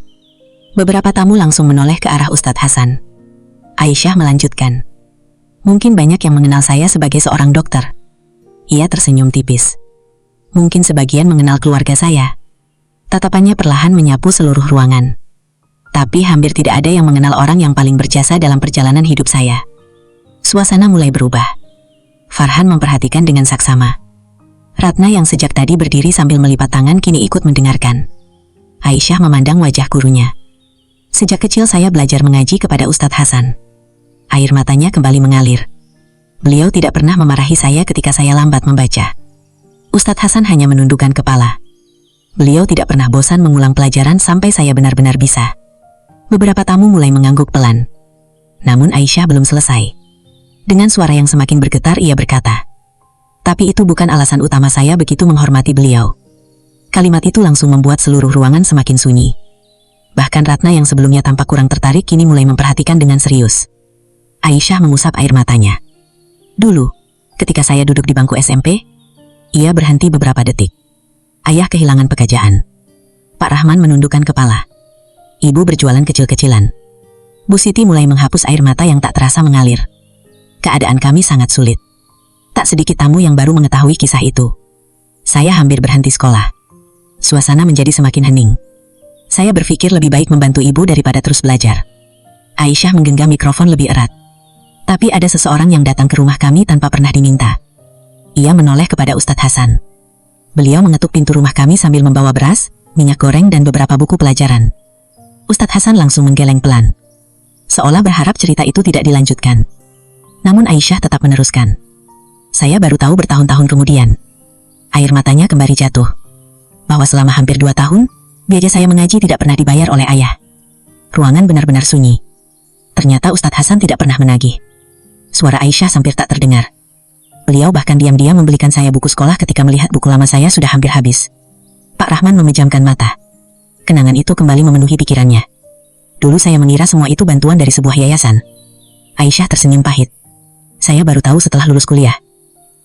[SPEAKER 2] Beberapa tamu langsung menoleh ke arah Ustadz Hasan. Aisyah melanjutkan. Mungkin banyak yang mengenal saya sebagai seorang dokter. Ia tersenyum tipis. Mungkin sebagian mengenal keluarga saya. Tatapannya perlahan menyapu seluruh ruangan. Tapi hampir tidak ada yang mengenal orang yang paling berjasa dalam perjalanan hidup saya. Suasana mulai berubah. Farhan memperhatikan dengan saksama. Ratna yang sejak tadi berdiri sambil melipat tangan kini ikut mendengarkan. Aisyah memandang wajah gurunya. Sejak kecil saya belajar mengaji kepada Ustadz Hasan. Air matanya kembali mengalir. Beliau tidak pernah memarahi saya ketika saya lambat membaca. Ustadz Hasan hanya menundukkan kepala. Beliau tidak pernah bosan mengulang pelajaran sampai saya benar-benar bisa. Beberapa tamu mulai mengangguk pelan. Namun Aisyah belum selesai. Dengan suara yang semakin bergetar ia berkata, "Tapi itu bukan alasan utama saya begitu menghormati beliau." Kalimat itu langsung membuat seluruh ruangan semakin sunyi. Bahkan Ratna yang sebelumnya tampak kurang tertarik kini mulai memperhatikan dengan serius. Aisyah mengusap air matanya. Dulu, ketika saya duduk di bangku SMP, ia berhenti beberapa detik. Ayah kehilangan pekerjaan. Pak Rahman menundukkan kepala. Ibu berjualan kecil-kecilan. Bu Siti mulai menghapus air mata yang tak terasa mengalir. Keadaan kami sangat sulit. Tak sedikit tamu yang baru mengetahui kisah itu. Saya hampir berhenti sekolah. Suasana menjadi semakin hening. Saya berpikir lebih baik membantu ibu daripada terus belajar. Aisyah menggenggam mikrofon lebih erat. Tapi ada seseorang yang datang ke rumah kami tanpa pernah diminta. Ia menoleh kepada Ustadz Hasan. Beliau mengetuk pintu rumah kami sambil membawa beras, minyak goreng dan beberapa buku pelajaran. Ustadz Hasan langsung menggeleng pelan. Seolah berharap cerita itu tidak dilanjutkan. Namun Aisyah tetap meneruskan. Saya baru tahu bertahun-tahun kemudian. Air matanya kembali jatuh. Bahwa selama hampir 2 tahun, biaya saya mengaji tidak pernah dibayar oleh ayah. Ruangan benar-benar sunyi. Ternyata Ustadz Hasan tidak pernah menagih. Suara Aisyah hampir tak terdengar. Beliau bahkan diam-diam membelikan saya buku sekolah ketika melihat buku lama saya sudah hampir habis. Pak Rahman memejamkan mata. Kenangan itu kembali memenuhi pikirannya. Dulu saya mengira semua itu bantuan dari sebuah yayasan. Aisyah tersenyum pahit. Saya baru tahu setelah lulus kuliah.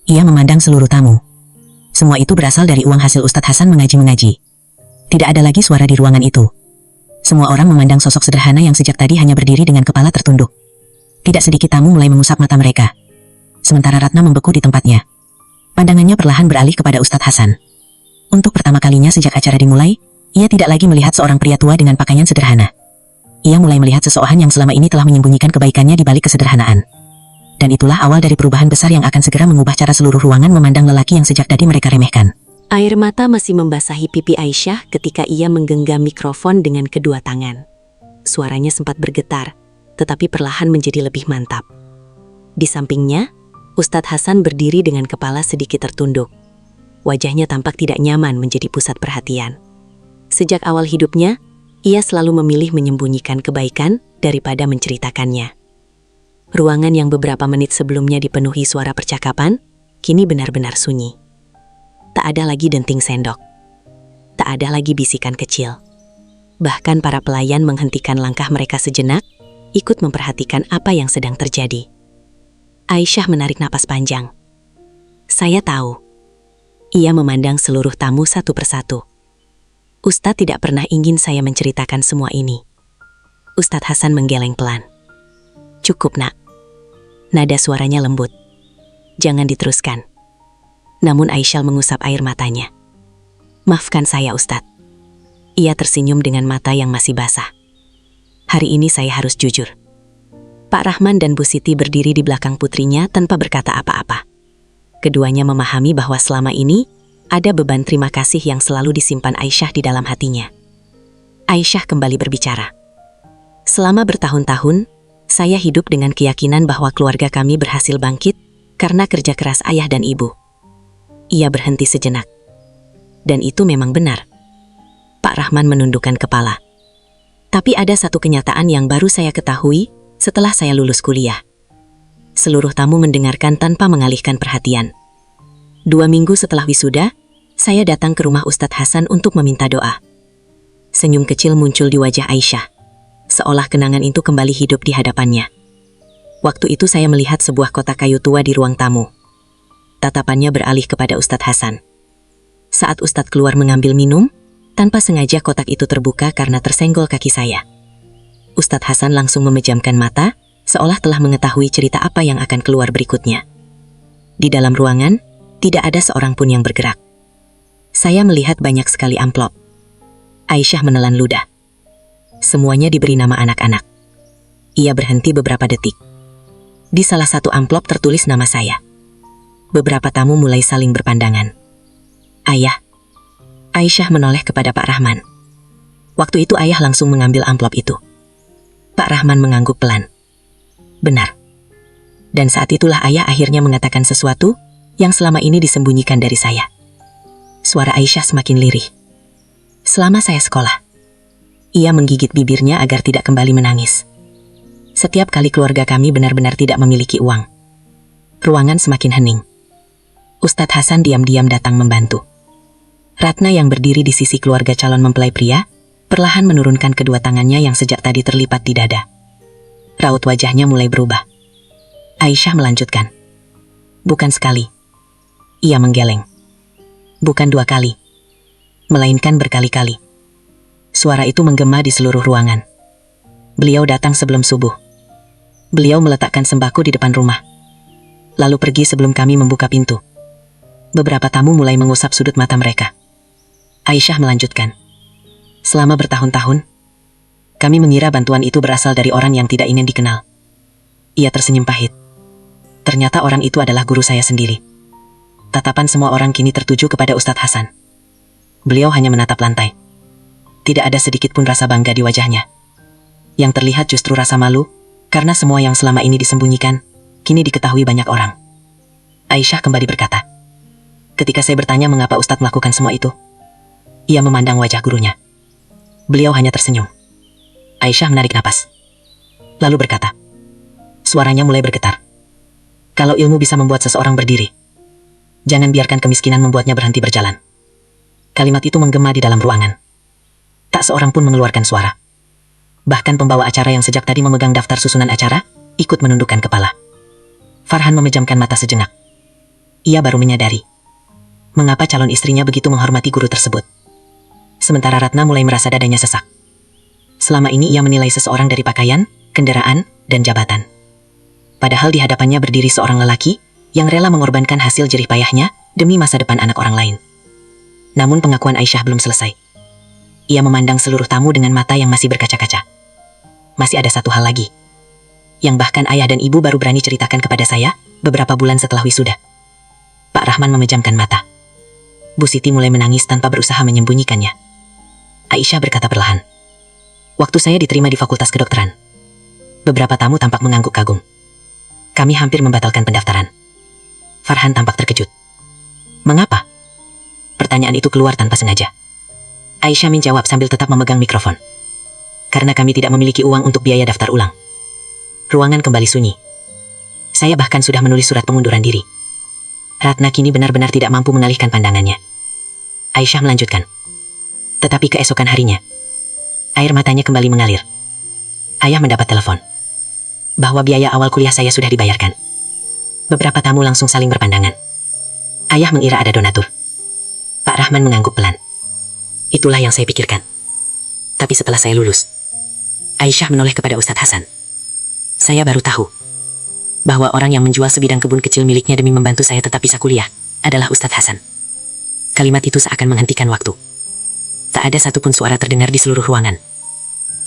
[SPEAKER 2] Ia memandang seluruh tamu. Semua itu berasal dari uang hasil Ustadz Hasan mengaji-mengaji. Tidak ada lagi suara di ruangan itu. Semua orang memandang sosok sederhana yang sejak tadi hanya berdiri dengan kepala tertunduk. Tidak sedikit tamu mulai mengusap mata mereka. Sementara Ratna membeku di tempatnya. Pandangannya perlahan beralih kepada Ustadz Hasan. Untuk pertama kalinya sejak acara dimulai, ia tidak lagi melihat seorang pria tua dengan pakaian sederhana. Ia mulai melihat seseorang yang selama ini telah menyembunyikan kebaikannya di balik kesederhanaan. Dan itulah awal dari perubahan besar yang akan segera mengubah cara seluruh ruangan memandang lelaki yang sejak tadi mereka remehkan.
[SPEAKER 4] Air mata masih membasahi pipi Aisyah ketika ia menggenggam mikrofon dengan kedua tangan. Suaranya sempat bergetar, tetapi perlahan menjadi lebih mantap. Di sampingnya, Ustadz Hasan berdiri dengan kepala sedikit tertunduk. Wajahnya tampak tidak nyaman menjadi pusat perhatian. Sejak awal hidupnya, ia selalu memilih menyembunyikan kebaikan daripada menceritakannya. Ruangan yang beberapa menit sebelumnya dipenuhi suara percakapan, kini benar-benar sunyi. Tak ada lagi denting sendok. Tak ada lagi bisikan kecil. Bahkan para pelayan menghentikan langkah mereka sejenak, ikut memperhatikan apa yang sedang terjadi. Aisyah menarik napas panjang. Saya tahu. Ia memandang seluruh tamu satu persatu. Ustadz tidak pernah ingin saya menceritakan semua ini. Ustadz Hasan menggeleng pelan. Cukup, nak. Nada suaranya lembut. Jangan diteruskan. Namun Aisyah mengusap air matanya. Maafkan saya, Ustadz. Ia tersenyum dengan mata yang masih basah. Hari ini saya harus jujur. Pak Rahman dan Bu Siti berdiri di belakang putrinya tanpa berkata apa-apa. Keduanya memahami bahwa selama ini ada beban terima kasih yang selalu disimpan Aisyah di dalam hatinya. Aisyah kembali berbicara. Selama bertahun-tahun, saya hidup dengan keyakinan bahwa keluarga kami berhasil bangkit karena kerja keras ayah dan ibu. Ia berhenti sejenak. Dan itu memang benar. Pak Rahman menundukkan kepala. Tapi ada satu kenyataan yang baru saya ketahui setelah saya lulus kuliah. Seluruh tamu mendengarkan tanpa mengalihkan perhatian. 2 minggu setelah wisuda, saya datang ke rumah Ustadz Hasan untuk meminta doa. Senyum kecil muncul di wajah Aisyah, seolah kenangan itu kembali hidup di hadapannya. Waktu itu saya melihat sebuah kotak kayu tua di ruang tamu. Tatapannya beralih kepada Ustadz Hasan. Saat Ustadz keluar mengambil minum, tanpa sengaja kotak itu terbuka karena tersenggol kaki saya. Ustadz Hasan langsung memejamkan mata, seolah telah mengetahui cerita apa yang akan keluar berikutnya. Di dalam ruangan, tidak ada seorang pun yang bergerak. Saya melihat banyak sekali amplop. Aisyah menelan ludah. Semuanya diberi nama anak-anak. Ia berhenti beberapa detik. Di salah satu amplop tertulis nama saya. Beberapa tamu mulai saling berpandangan. Ayah. Aisyah menoleh kepada Pak Rahman. Waktu itu ayah langsung mengambil amplop itu. Pak Rahman mengangguk pelan. Benar. Dan saat itulah ayah akhirnya mengatakan sesuatu yang selama ini disembunyikan dari saya. Suara Aisyah semakin lirih. Selama saya sekolah, ia menggigit bibirnya agar tidak kembali menangis. Setiap kali keluarga kami benar-benar tidak memiliki uang. Ruangan semakin hening. Ustadz Hasan diam-diam datang membantu. Ratna yang berdiri di sisi keluarga calon mempelai pria, perlahan menurunkan kedua tangannya yang sejak tadi terlipat di dada. Raut wajahnya mulai berubah. Aisyah melanjutkan. Bukan sekali. Ia menggeleng. Bukan 2 kali. Melainkan berkali-kali. Suara itu menggema di seluruh ruangan. Beliau datang sebelum subuh. Beliau meletakkan sembako di depan rumah. Lalu pergi sebelum kami membuka pintu. Beberapa tamu mulai mengusap sudut mata mereka. Aisyah melanjutkan. Selama bertahun-tahun, kami mengira bantuan itu berasal dari orang yang tidak ingin dikenal. Ia tersenyum pahit. Ternyata orang itu adalah guru saya sendiri. Tatapan semua orang kini tertuju kepada Ustadz Hasan. Beliau hanya menatap lantai. Tidak ada sedikit pun rasa bangga di wajahnya. Yang terlihat justru rasa malu, karena semua yang selama ini disembunyikan, kini diketahui banyak orang. Aisyah kembali berkata. Ketika saya bertanya mengapa Ustadz melakukan semua itu, ia memandang wajah gurunya. Beliau hanya tersenyum. Aisyah menarik napas. Lalu berkata. Suaranya mulai bergetar. Kalau ilmu bisa membuat seseorang berdiri, jangan biarkan kemiskinan membuatnya berhenti berjalan. Kalimat itu menggema di dalam ruangan. Tak seorang pun mengeluarkan suara. Bahkan pembawa acara yang sejak tadi memegang daftar susunan acara, ikut menundukkan kepala. Farhan memejamkan mata sejenak. Ia baru menyadari mengapa calon istrinya begitu menghormati guru tersebut. Sementara Ratna mulai merasa dadanya sesak. Selama ini ia menilai seseorang dari pakaian, kendaraan, dan jabatan. Padahal di hadapannya berdiri seorang lelaki yang rela mengorbankan hasil jerih payahnya demi masa depan anak orang lain. Namun pengakuan Aisyah belum selesai. Ia memandang seluruh tamu dengan mata yang masih berkaca-kaca. Masih ada satu hal lagi, yang bahkan ayah dan ibu baru berani ceritakan kepada saya beberapa bulan setelah wisuda. Pak Rahman memejamkan mata. Bu Siti mulai menangis tanpa berusaha menyembunyikannya. Aisyah berkata perlahan. Waktu saya diterima di Fakultas Kedokteran, beberapa tamu tampak mengangguk kagum. Kami hampir membatalkan pendaftaran. Farhan tampak terkejut. Mengapa? Pertanyaan itu keluar tanpa sengaja. Aisyah menjawab sambil tetap memegang mikrofon. Karena kami tidak memiliki uang untuk biaya daftar ulang. Ruangan kembali sunyi. Saya bahkan sudah menulis surat pengunduran diri. Ratna kini benar-benar tidak mampu mengalihkan pandangannya. Aisyah melanjutkan. Tetapi keesokan harinya, air matanya kembali mengalir. Ayah mendapat telepon bahwa biaya awal kuliah saya sudah dibayarkan. Beberapa tamu langsung saling berpandangan. Ayah mengira ada donatur.
[SPEAKER 3] Pak Rahman mengangguk pelan. Itulah yang saya pikirkan. Tapi setelah saya lulus, Aisyah menoleh kepada Ustadz Hasan. Saya baru tahu bahwa orang yang menjual sebidang kebun kecil miliknya demi membantu saya tetap bisa kuliah adalah Ustadz Hasan. Kalimat itu seakan menghentikan waktu. Tak ada satupun suara terdengar di seluruh ruangan.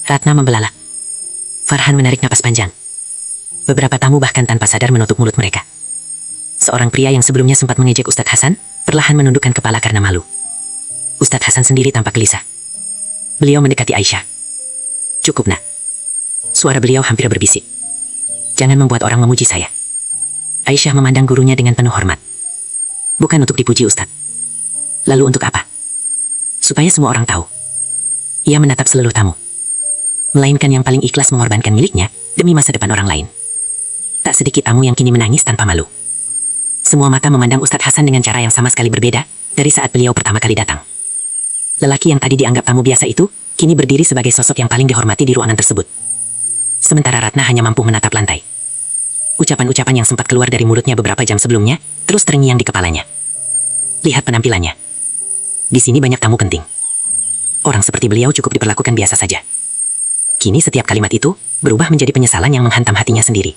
[SPEAKER 3] Ratna membelalak. Farhan menarik napas panjang. Beberapa tamu bahkan tanpa sadar menutup mulut mereka. Seorang pria yang sebelumnya sempat mengejek Ustadz Hasan perlahan menundukkan kepala karena malu. Ustadz Hasan sendiri tampak gelisah. Beliau mendekati Aisyah. Cukup, nak. Suara beliau hampir berbisik. Jangan membuat orang memuji saya. Aisyah memandang gurunya dengan penuh hormat. Bukan untuk dipuji, Ustadz. Lalu untuk apa? Supaya semua orang tahu. Ia menatap seluruh tamu. Melainkan yang paling ikhlas mengorbankan miliknya demi masa depan orang lain. Tak sedikit tamu yang kini menangis tanpa malu. Semua mata memandang Ustadz Hasan dengan cara yang sama sekali berbeda dari saat beliau pertama kali datang. Lelaki yang tadi dianggap tamu biasa itu, kini berdiri sebagai sosok yang paling dihormati di ruangan tersebut. Sementara Ratna hanya mampu menatap lantai. Ucapan-ucapan yang sempat keluar dari mulutnya beberapa jam sebelumnya, terus terngiang di kepalanya. Lihat penampilannya. Di sini banyak tamu penting. Orang seperti beliau cukup diperlakukan biasa saja. Kini setiap kalimat itu, berubah menjadi penyesalan yang menghantam hatinya sendiri.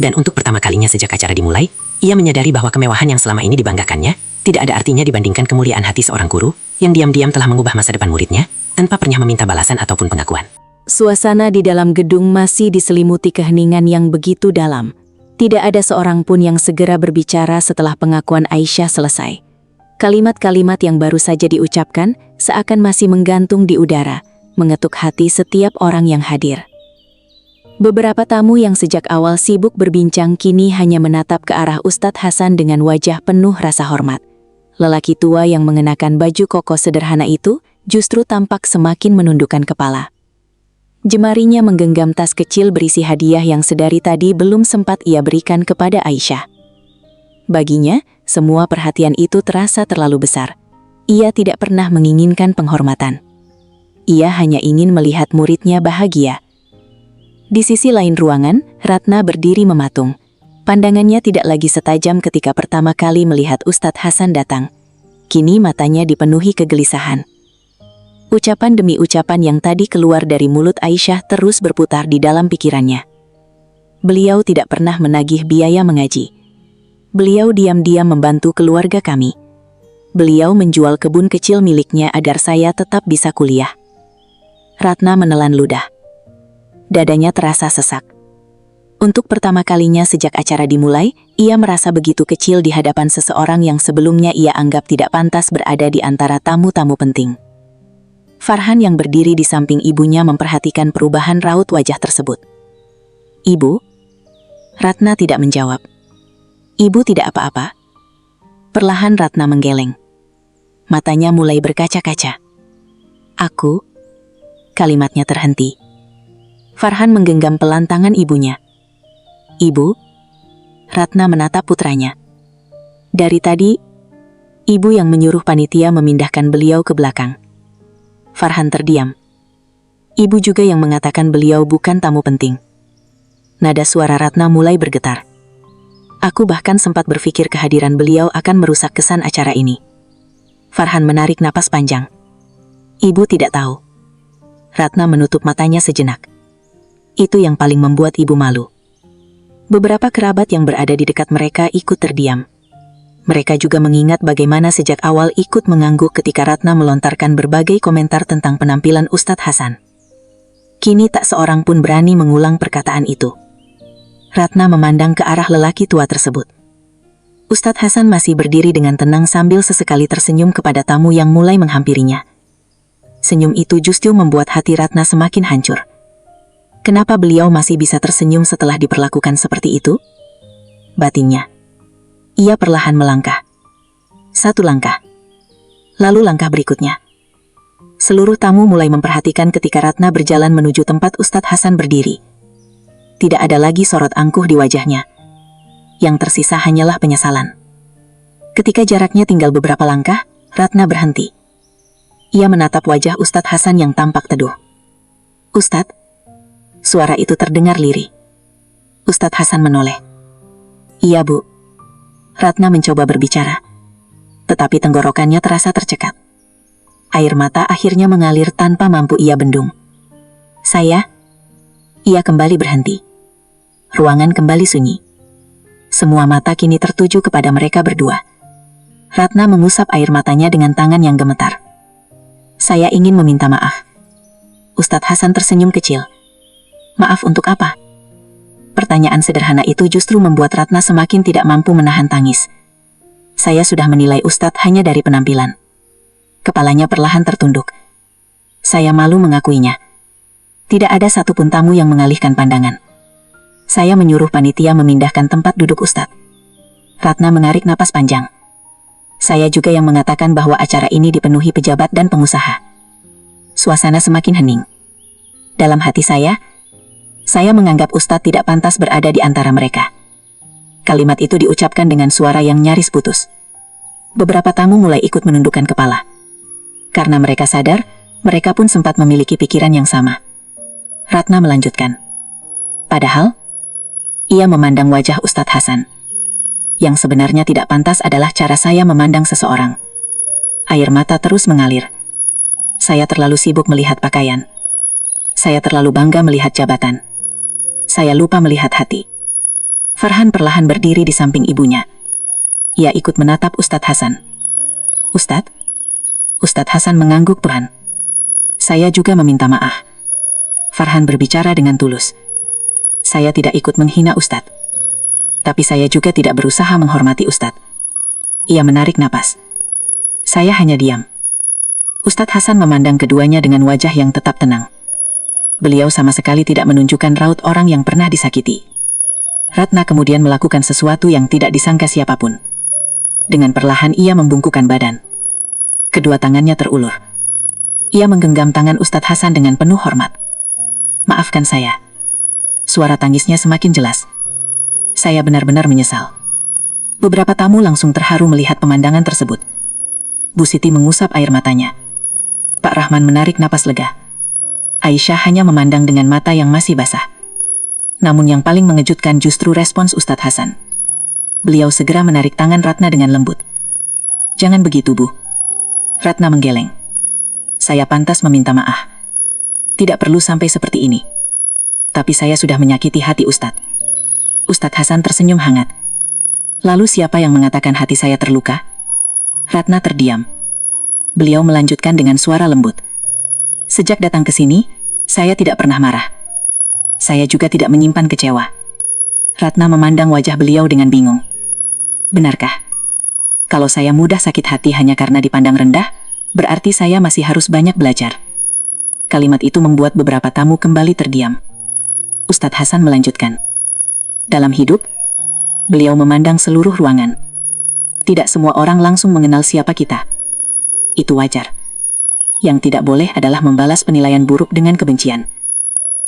[SPEAKER 3] Dan untuk pertama kalinya sejak acara dimulai, ia menyadari bahwa kemewahan yang selama ini dibanggakannya, tidak ada artinya dibandingkan kemuliaan hati seorang guru yang diam-diam telah mengubah masa depan muridnya tanpa pernah meminta balasan ataupun pengakuan.
[SPEAKER 2] Suasana di dalam gedung masih diselimuti keheningan yang begitu dalam. Tidak ada seorang pun yang segera berbicara setelah pengakuan Aisyah selesai. Kalimat-kalimat yang baru saja diucapkan seakan masih menggantung di udara, mengetuk hati setiap orang yang hadir. Beberapa tamu yang sejak awal sibuk berbincang kini hanya menatap ke arah Ustadz Hasan dengan wajah penuh rasa hormat. Lelaki tua yang mengenakan baju koko sederhana itu justru tampak semakin menundukkan kepala. Jemarinya menggenggam tas kecil berisi hadiah yang sedari tadi belum sempat ia berikan kepada Aisyah. Baginya, semua perhatian itu terasa terlalu besar. Ia tidak pernah menginginkan penghormatan. Ia hanya ingin melihat muridnya bahagia. Di sisi lain ruangan, Ratna berdiri mematung. Pandangannya tidak lagi setajam ketika pertama kali melihat Ustadz Hasan datang. Kini matanya dipenuhi kegelisahan. Ucapan demi ucapan yang tadi keluar dari mulut Aisyah terus berputar di dalam pikirannya. Beliau tidak pernah menagih biaya mengaji. Beliau diam-diam membantu keluarga kami. Beliau menjual kebun kecil miliknya agar saya tetap bisa kuliah. Ratna menelan ludah. Dadanya terasa sesak. Untuk pertama kalinya sejak acara dimulai, ia merasa begitu kecil di hadapan seseorang yang sebelumnya ia anggap tidak pantas berada di antara tamu-tamu penting. Farhan yang berdiri di samping ibunya memperhatikan perubahan raut wajah tersebut. "Ibu?" Ratna tidak menjawab. "Ibu tidak apa-apa?" Perlahan Ratna menggeleng. Matanya mulai berkaca-kaca. "Aku?" Kalimatnya terhenti. Farhan menggenggam pelan tangan ibunya. "Ibu?" Ratna menatap putranya. Dari tadi, ibu yang menyuruh panitia memindahkan beliau ke belakang. Farhan terdiam. Ibu juga yang mengatakan beliau bukan tamu penting. Nada suara Ratna mulai bergetar. "Aku bahkan sempat berpikir kehadiran beliau akan merusak kesan acara ini." Farhan menarik napas panjang. "Ibu tidak tahu." Ratna menutup matanya sejenak. Itu yang paling membuat ibu malu. Beberapa kerabat yang berada di dekat mereka ikut terdiam. Mereka juga mengingat bagaimana sejak awal ikut mengangguk ketika Ratna melontarkan berbagai komentar tentang penampilan Ustadz Hasan. Kini tak seorang pun berani mengulang perkataan itu. Ratna memandang ke arah lelaki tua tersebut. Ustadz Hasan masih berdiri dengan tenang sambil sesekali tersenyum kepada tamu yang mulai menghampirinya. Senyum itu justru membuat hati Ratna semakin hancur. Kenapa beliau masih bisa tersenyum setelah diperlakukan seperti itu? Batinnya. Ia perlahan melangkah. Satu langkah. Lalu langkah berikutnya. Seluruh tamu mulai memperhatikan ketika Ratna berjalan menuju tempat Ustadz Hasan berdiri. Tidak ada lagi sorot angkuh di wajahnya. Yang tersisa hanyalah penyesalan. Ketika jaraknya tinggal beberapa langkah, Ratna berhenti. Ia menatap wajah Ustadz Hasan yang tampak teduh. "Ustadz?" Suara itu terdengar lirih. Ustadz Hasan menoleh. "Iya, Bu." Ratna mencoba berbicara.
[SPEAKER 3] tetapi tenggorokannya terasa tercekat. Air mata akhirnya mengalir tanpa mampu ia bendung. Ia kembali berhenti. Ruangan kembali sunyi. Semua mata kini tertuju kepada mereka berdua. Ratna mengusap air matanya dengan tangan yang gemetar. Saya ingin meminta maaf. Ustadz Hasan tersenyum kecil. Maaf untuk apa? Pertanyaan sederhana itu justru membuat Ratna semakin tidak mampu menahan tangis. Saya sudah menilai Ustadz hanya dari penampilan. Kepalanya perlahan tertunduk. Saya malu mengakuinya. Tidak ada satupun tamu yang mengalihkan pandangan. Saya menyuruh panitia memindahkan tempat duduk Ustadz. Ratna menarik napas panjang. Saya juga yang mengatakan bahwa acara ini dipenuhi pejabat dan pengusaha. Suasana semakin hening. Dalam hati saya menganggap Ustadz tidak pantas berada di antara mereka. Kalimat itu diucapkan dengan suara yang nyaris putus. Beberapa tamu mulai ikut menundukkan kepala. Karena mereka sadar, mereka pun sempat memiliki pikiran yang sama. Ratna melanjutkan. Padahal, ia memandang wajah Ustadz Hasan. Yang sebenarnya tidak pantas adalah cara saya memandang seseorang. Air mata terus mengalir. Saya terlalu sibuk melihat pakaian. Saya terlalu bangga melihat jabatan. Saya lupa melihat hati. Farhan perlahan berdiri di samping ibunya. Ia ikut menatap Ustadz Hasan. Ustadz? Ustadz Hasan mengangguk pelan. Saya juga meminta maaf. Farhan berbicara dengan tulus. Saya tidak ikut menghina Ustadz. Tapi saya juga tidak berusaha menghormati Ustadz. Ia menarik napas. Saya hanya diam. Ustadz Hasan memandang keduanya dengan wajah yang tetap tenang. Beliau sama sekali tidak menunjukkan raut orang yang pernah disakiti. Ratna kemudian melakukan sesuatu yang tidak disangka siapapun. Dengan perlahan ia membungkukkan badan. Kedua tangannya terulur. Ia menggenggam tangan Ustadz Hasan dengan penuh hormat. Maafkan saya. Suara tangisnya semakin jelas. Saya benar-benar menyesal. Beberapa tamu langsung terharu melihat pemandangan tersebut. Bu Siti mengusap air matanya. Pak Rahman menarik napas lega. Aisyah hanya memandang dengan mata yang masih basah. Namun yang paling mengejutkan justru respons Ustadz Hasan. Beliau segera menarik tangan Ratna dengan lembut. Jangan begitu, Bu. Ratna menggeleng. Saya pantas meminta maaf. Tidak perlu sampai seperti ini. Tapi saya sudah menyakiti hati Ustadz. Ustadz Hasan tersenyum hangat. Lalu siapa yang mengatakan hati saya terluka? Ratna terdiam. Beliau melanjutkan dengan suara lembut. Sejak datang ke sini, saya tidak pernah marah. Saya juga tidak menyimpan kecewa. Ratna memandang wajah beliau dengan bingung. Benarkah? Kalau saya mudah sakit hati hanya karena dipandang rendah, berarti saya masih harus banyak belajar. Kalimat itu membuat beberapa tamu kembali terdiam. Ustadz Hasan melanjutkan. Dalam hidup, beliau memandang seluruh ruangan. Tidak semua orang langsung mengenal siapa kita. Itu wajar. Yang tidak boleh adalah membalas penilaian buruk dengan kebencian.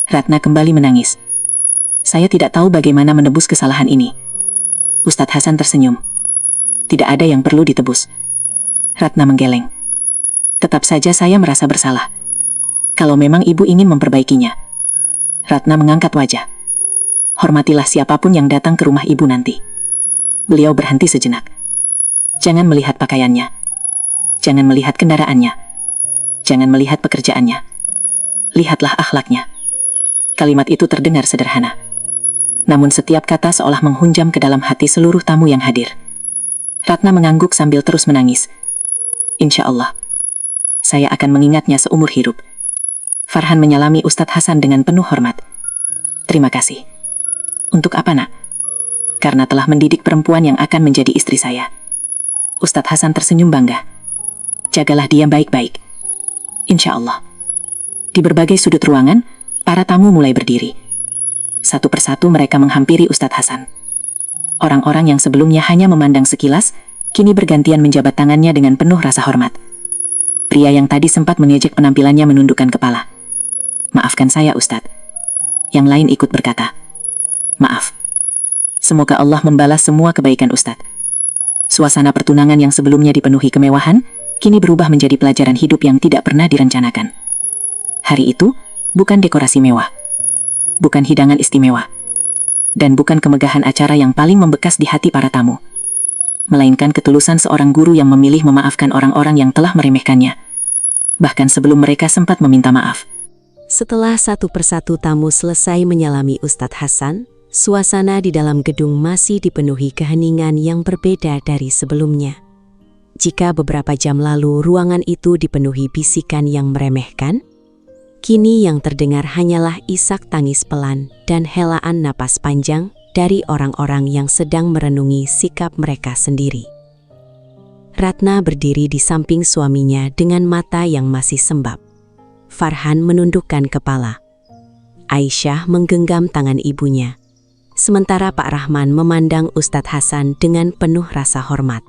[SPEAKER 3] Ratna kembali menangis. Saya tidak tahu bagaimana menebus kesalahan ini. Ustadz Hasan tersenyum. Tidak ada yang perlu ditebus. Ratna menggeleng. Tetap saja saya merasa bersalah. Kalau memang ibu ingin memperbaikinya. Ratna mengangkat wajah. Hormatilah siapapun yang datang ke rumah ibu nanti. Beliau berhenti sejenak. Jangan melihat pakaiannya. Jangan melihat kendaraannya. Jangan melihat pekerjaannya. Lihatlah akhlaknya. Kalimat itu terdengar sederhana. Namun setiap kata seolah menghunjam ke dalam hati seluruh tamu yang hadir. Ratna mengangguk sambil terus menangis. Insya Allah, saya akan mengingatnya seumur hidup. Farhan menyalami Ustadz Hasan dengan penuh hormat. Terima kasih. Untuk apa, Nak? Karena telah mendidik perempuan yang akan menjadi istri saya. Ustadz Hasan tersenyum bangga. Jagalah dia baik-baik. Insya Allah. Di berbagai sudut ruangan, para tamu mulai berdiri. Satu persatu mereka menghampiri Ustadz Hasan. Orang-orang yang sebelumnya hanya memandang sekilas, kini bergantian menjabat tangannya dengan penuh rasa hormat. Pria yang tadi sempat mengejek penampilannya menundukkan kepala. Maafkan saya, Ustadz. Yang lain ikut berkata, maaf. Semoga Allah membalas semua kebaikan Ustadz. Suasana pertunangan yang sebelumnya dipenuhi kemewahan, kini berubah menjadi pelajaran hidup yang tidak pernah direncanakan. Hari itu, bukan dekorasi mewah, bukan hidangan istimewa, dan bukan kemegahan acara yang paling membekas di hati para tamu. melainkan ketulusan seorang guru yang memilih memaafkan orang-orang yang telah meremehkannya, bahkan sebelum mereka sempat meminta maaf.
[SPEAKER 4] Setelah satu persatu tamu selesai menyalami Ustadz Hasan, suasana di dalam gedung masih dipenuhi keheningan yang berbeda dari sebelumnya. Jika beberapa jam lalu ruangan itu dipenuhi bisikan yang meremehkan, kini yang terdengar hanyalah isak tangis pelan dan helaan napas panjang dari orang-orang yang sedang merenungi sikap mereka sendiri. Ratna berdiri di samping suaminya dengan mata yang masih sembab. Farhan menundukkan kepala. Aisyah menggenggam tangan ibunya. Sementara Pak Rahman memandang Ustadz Hasan dengan penuh rasa hormat.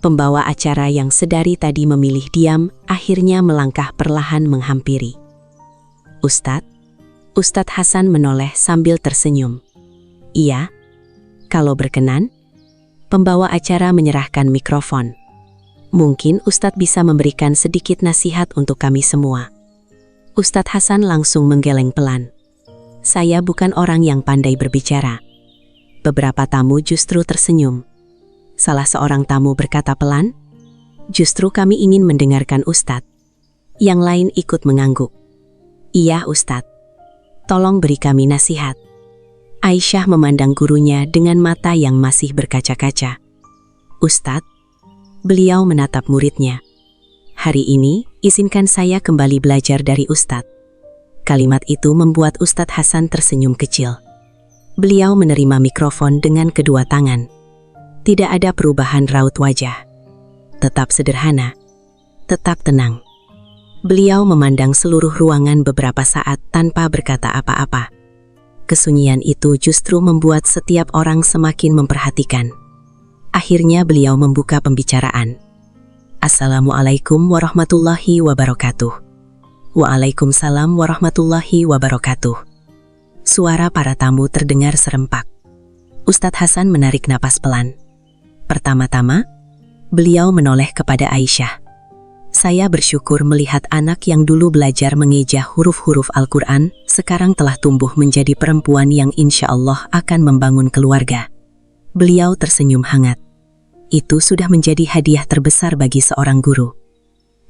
[SPEAKER 4] Pembawa acara yang sedari tadi memilih diam, akhirnya melangkah perlahan menghampiri. Ustadz Hasan menoleh sambil tersenyum. Iya, kalau berkenan. Pembawa acara menyerahkan mikrofon. Mungkin Ustadz bisa memberikan sedikit nasihat untuk kami semua. Ustadz Hasan langsung menggeleng pelan. Saya bukan orang yang pandai berbicara. Beberapa tamu justru tersenyum. Salah seorang tamu berkata pelan, justru kami ingin mendengarkan Ustadz. Yang lain ikut mengangguk. Iya Ustadz, tolong beri kami nasihat. Aisyah memandang gurunya dengan mata yang masih berkaca-kaca. Ustadz, beliau menatap muridnya. Hari ini, izinkan saya kembali belajar dari Ustadz. Kalimat itu membuat Ustadz Hasan tersenyum kecil. Beliau menerima mikrofon dengan kedua tangan. Tidak ada perubahan raut wajah. Tetap sederhana, tetap tenang. Beliau memandang seluruh ruangan beberapa saat tanpa berkata apa-apa. Kesunyian itu justru membuat setiap orang semakin memperhatikan. Akhirnya beliau membuka pembicaraan. Assalamualaikum warahmatullahi wabarakatuh. Waalaikumsalam warahmatullahi wabarakatuh. Suara para tamu terdengar serempak. Ustadz Hasan menarik napas pelan. Pertama-tama, beliau menoleh kepada Aisyah. Saya bersyukur melihat anak yang dulu belajar mengeja huruf-huruf Al-Quran, sekarang telah tumbuh menjadi perempuan yang insya Allah akan membangun keluarga. Beliau tersenyum hangat. Itu sudah menjadi hadiah terbesar bagi seorang guru.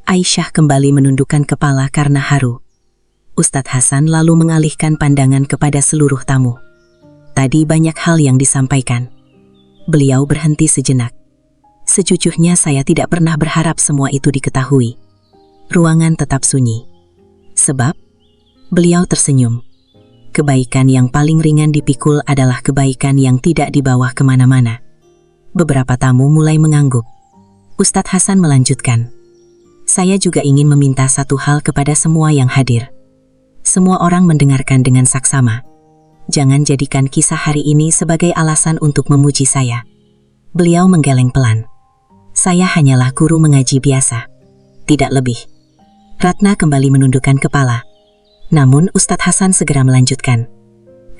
[SPEAKER 4] Aisyah kembali menundukkan kepala karena haru. Ustadz Hasan lalu mengalihkan pandangan kepada seluruh tamu. Tadi banyak hal yang disampaikan. Beliau berhenti sejenak. Sejujurnya saya tidak pernah berharap semua itu diketahui. Ruangan tetap sunyi. Sebab, beliau tersenyum. Kebaikan yang paling ringan dipikul adalah kebaikan yang tidak dibawa kemana-mana. Beberapa tamu mulai mengangguk. Ustadz Hasan melanjutkan. Saya juga ingin meminta satu hal kepada semua yang hadir. Semua orang mendengarkan dengan saksama. Jangan jadikan kisah hari ini sebagai alasan untuk memuji saya. Beliau menggeleng pelan. Saya hanyalah guru mengaji biasa. Tidak lebih. Ratna kembali menundukkan kepala. Namun Ustadz Hasan segera melanjutkan.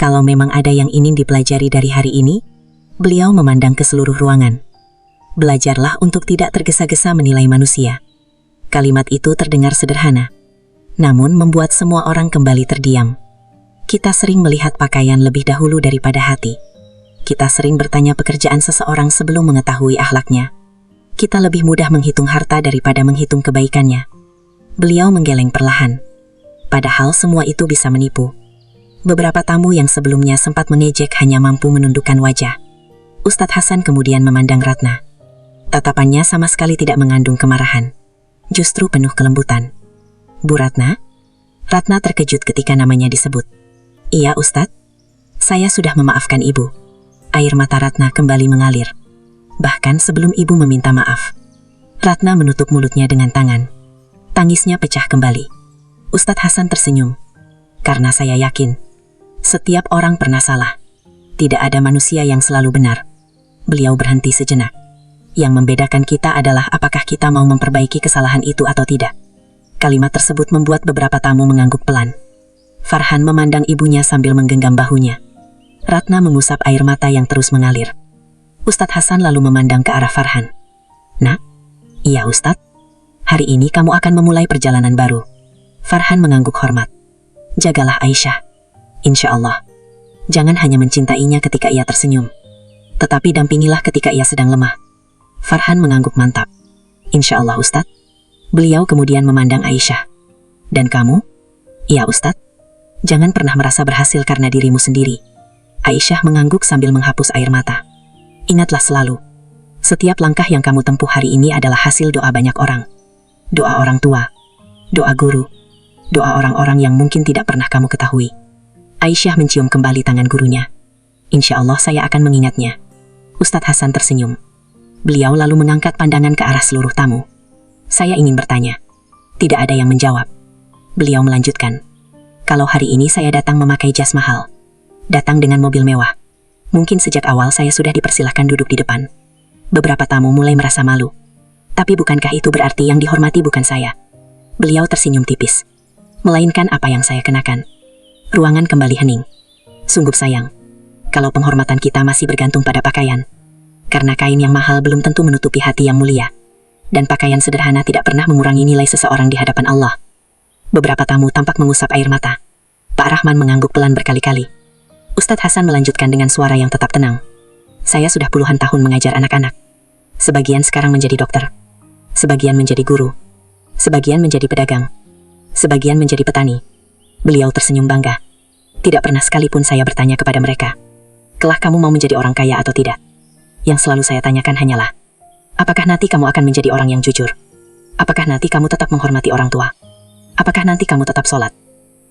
[SPEAKER 4] Kalau memang ada yang ingin dipelajari dari hari ini, beliau memandang ke seluruh ruangan. Belajarlah untuk tidak tergesa-gesa menilai manusia. Kalimat itu terdengar sederhana, namun membuat semua orang kembali terdiam. Kita sering melihat pakaian lebih dahulu daripada hati. Kita sering bertanya pekerjaan seseorang sebelum mengetahui akhlaknya. Kita lebih mudah menghitung harta daripada menghitung kebaikannya. Beliau menggeleng perlahan. Padahal semua itu bisa menipu. Beberapa tamu yang sebelumnya sempat mengejek hanya mampu menundukkan wajah. Ustadz Hasan kemudian memandang Ratna. Tatapannya sama sekali tidak mengandung kemarahan. Justru penuh kelembutan. Bu Ratna? Ratna terkejut ketika namanya disebut. Iya Ustadz, saya sudah memaafkan ibu. Air mata Ratna kembali mengalir. Bahkan sebelum ibu meminta maaf. Ratna menutup mulutnya dengan tangan. Tangisnya pecah kembali. Ustadz Hasan tersenyum. Karena saya yakin, setiap orang pernah salah. Tidak ada manusia yang selalu benar. Beliau berhenti sejenak. Yang membedakan kita adalah apakah kita mau memperbaiki kesalahan itu atau tidak. Kalimat tersebut membuat beberapa tamu mengangguk pelan. Farhan memandang ibunya sambil menggenggam bahunya. Ratna mengusap air mata yang terus mengalir. Ustadz Hasan lalu memandang ke arah Farhan. Nak? Iya Ustadz. Hari ini kamu akan memulai perjalanan baru. Farhan mengangguk hormat. Jagalah Aisyah. Insya Allah. Jangan hanya mencintainya ketika ia tersenyum.
[SPEAKER 3] Tetapi dampingilah ketika ia sedang lemah. Farhan mengangguk mantap. Insya Allah Ustadz. Beliau kemudian memandang Aisyah. Dan kamu? Iya Ustadz. Jangan pernah merasa berhasil karena dirimu sendiri. Aisyah mengangguk sambil menghapus air mata. Ingatlah selalu, setiap langkah yang kamu tempuh hari ini adalah hasil doa banyak orang. Doa orang tua, doa guru, doa orang-orang yang mungkin tidak pernah kamu ketahui. Aisyah mencium kembali tangan gurunya. Insya Allah saya akan mengingatnya. Ustadz Hasan tersenyum. Beliau lalu mengangkat pandangan ke arah seluruh tamu. Saya ingin bertanya. Tidak ada yang menjawab. Beliau melanjutkan. Kalau hari ini saya datang memakai jas mahal, datang dengan mobil mewah, mungkin sejak awal saya sudah dipersilahkan duduk di depan. Beberapa tamu mulai merasa malu. Tapi bukankah itu berarti yang dihormati bukan saya? Beliau tersenyum tipis. Melainkan apa yang saya kenakan. Ruangan kembali hening. Sungguh sayang, kalau penghormatan kita masih bergantung pada pakaian. Karena kain yang mahal belum tentu menutupi hati yang mulia. Dan pakaian sederhana tidak pernah mengurangi nilai seseorang di hadapan Allah. Beberapa tamu tampak mengusap air mata. Pak Rahman mengangguk pelan berkali-kali. Ustadz Hasan melanjutkan dengan suara yang tetap tenang. Saya sudah puluhan tahun mengajar anak-anak. Sebagian sekarang menjadi dokter. Sebagian menjadi guru. Sebagian menjadi pedagang. Sebagian menjadi petani. Beliau tersenyum bangga. Tidak pernah sekalipun saya bertanya kepada mereka, kelak kamu mau menjadi orang kaya atau tidak? Yang selalu saya tanyakan hanyalah, apakah nanti kamu akan menjadi orang yang jujur? Apakah nanti kamu tetap menghormati orang tua? Apakah nanti kamu tetap sholat?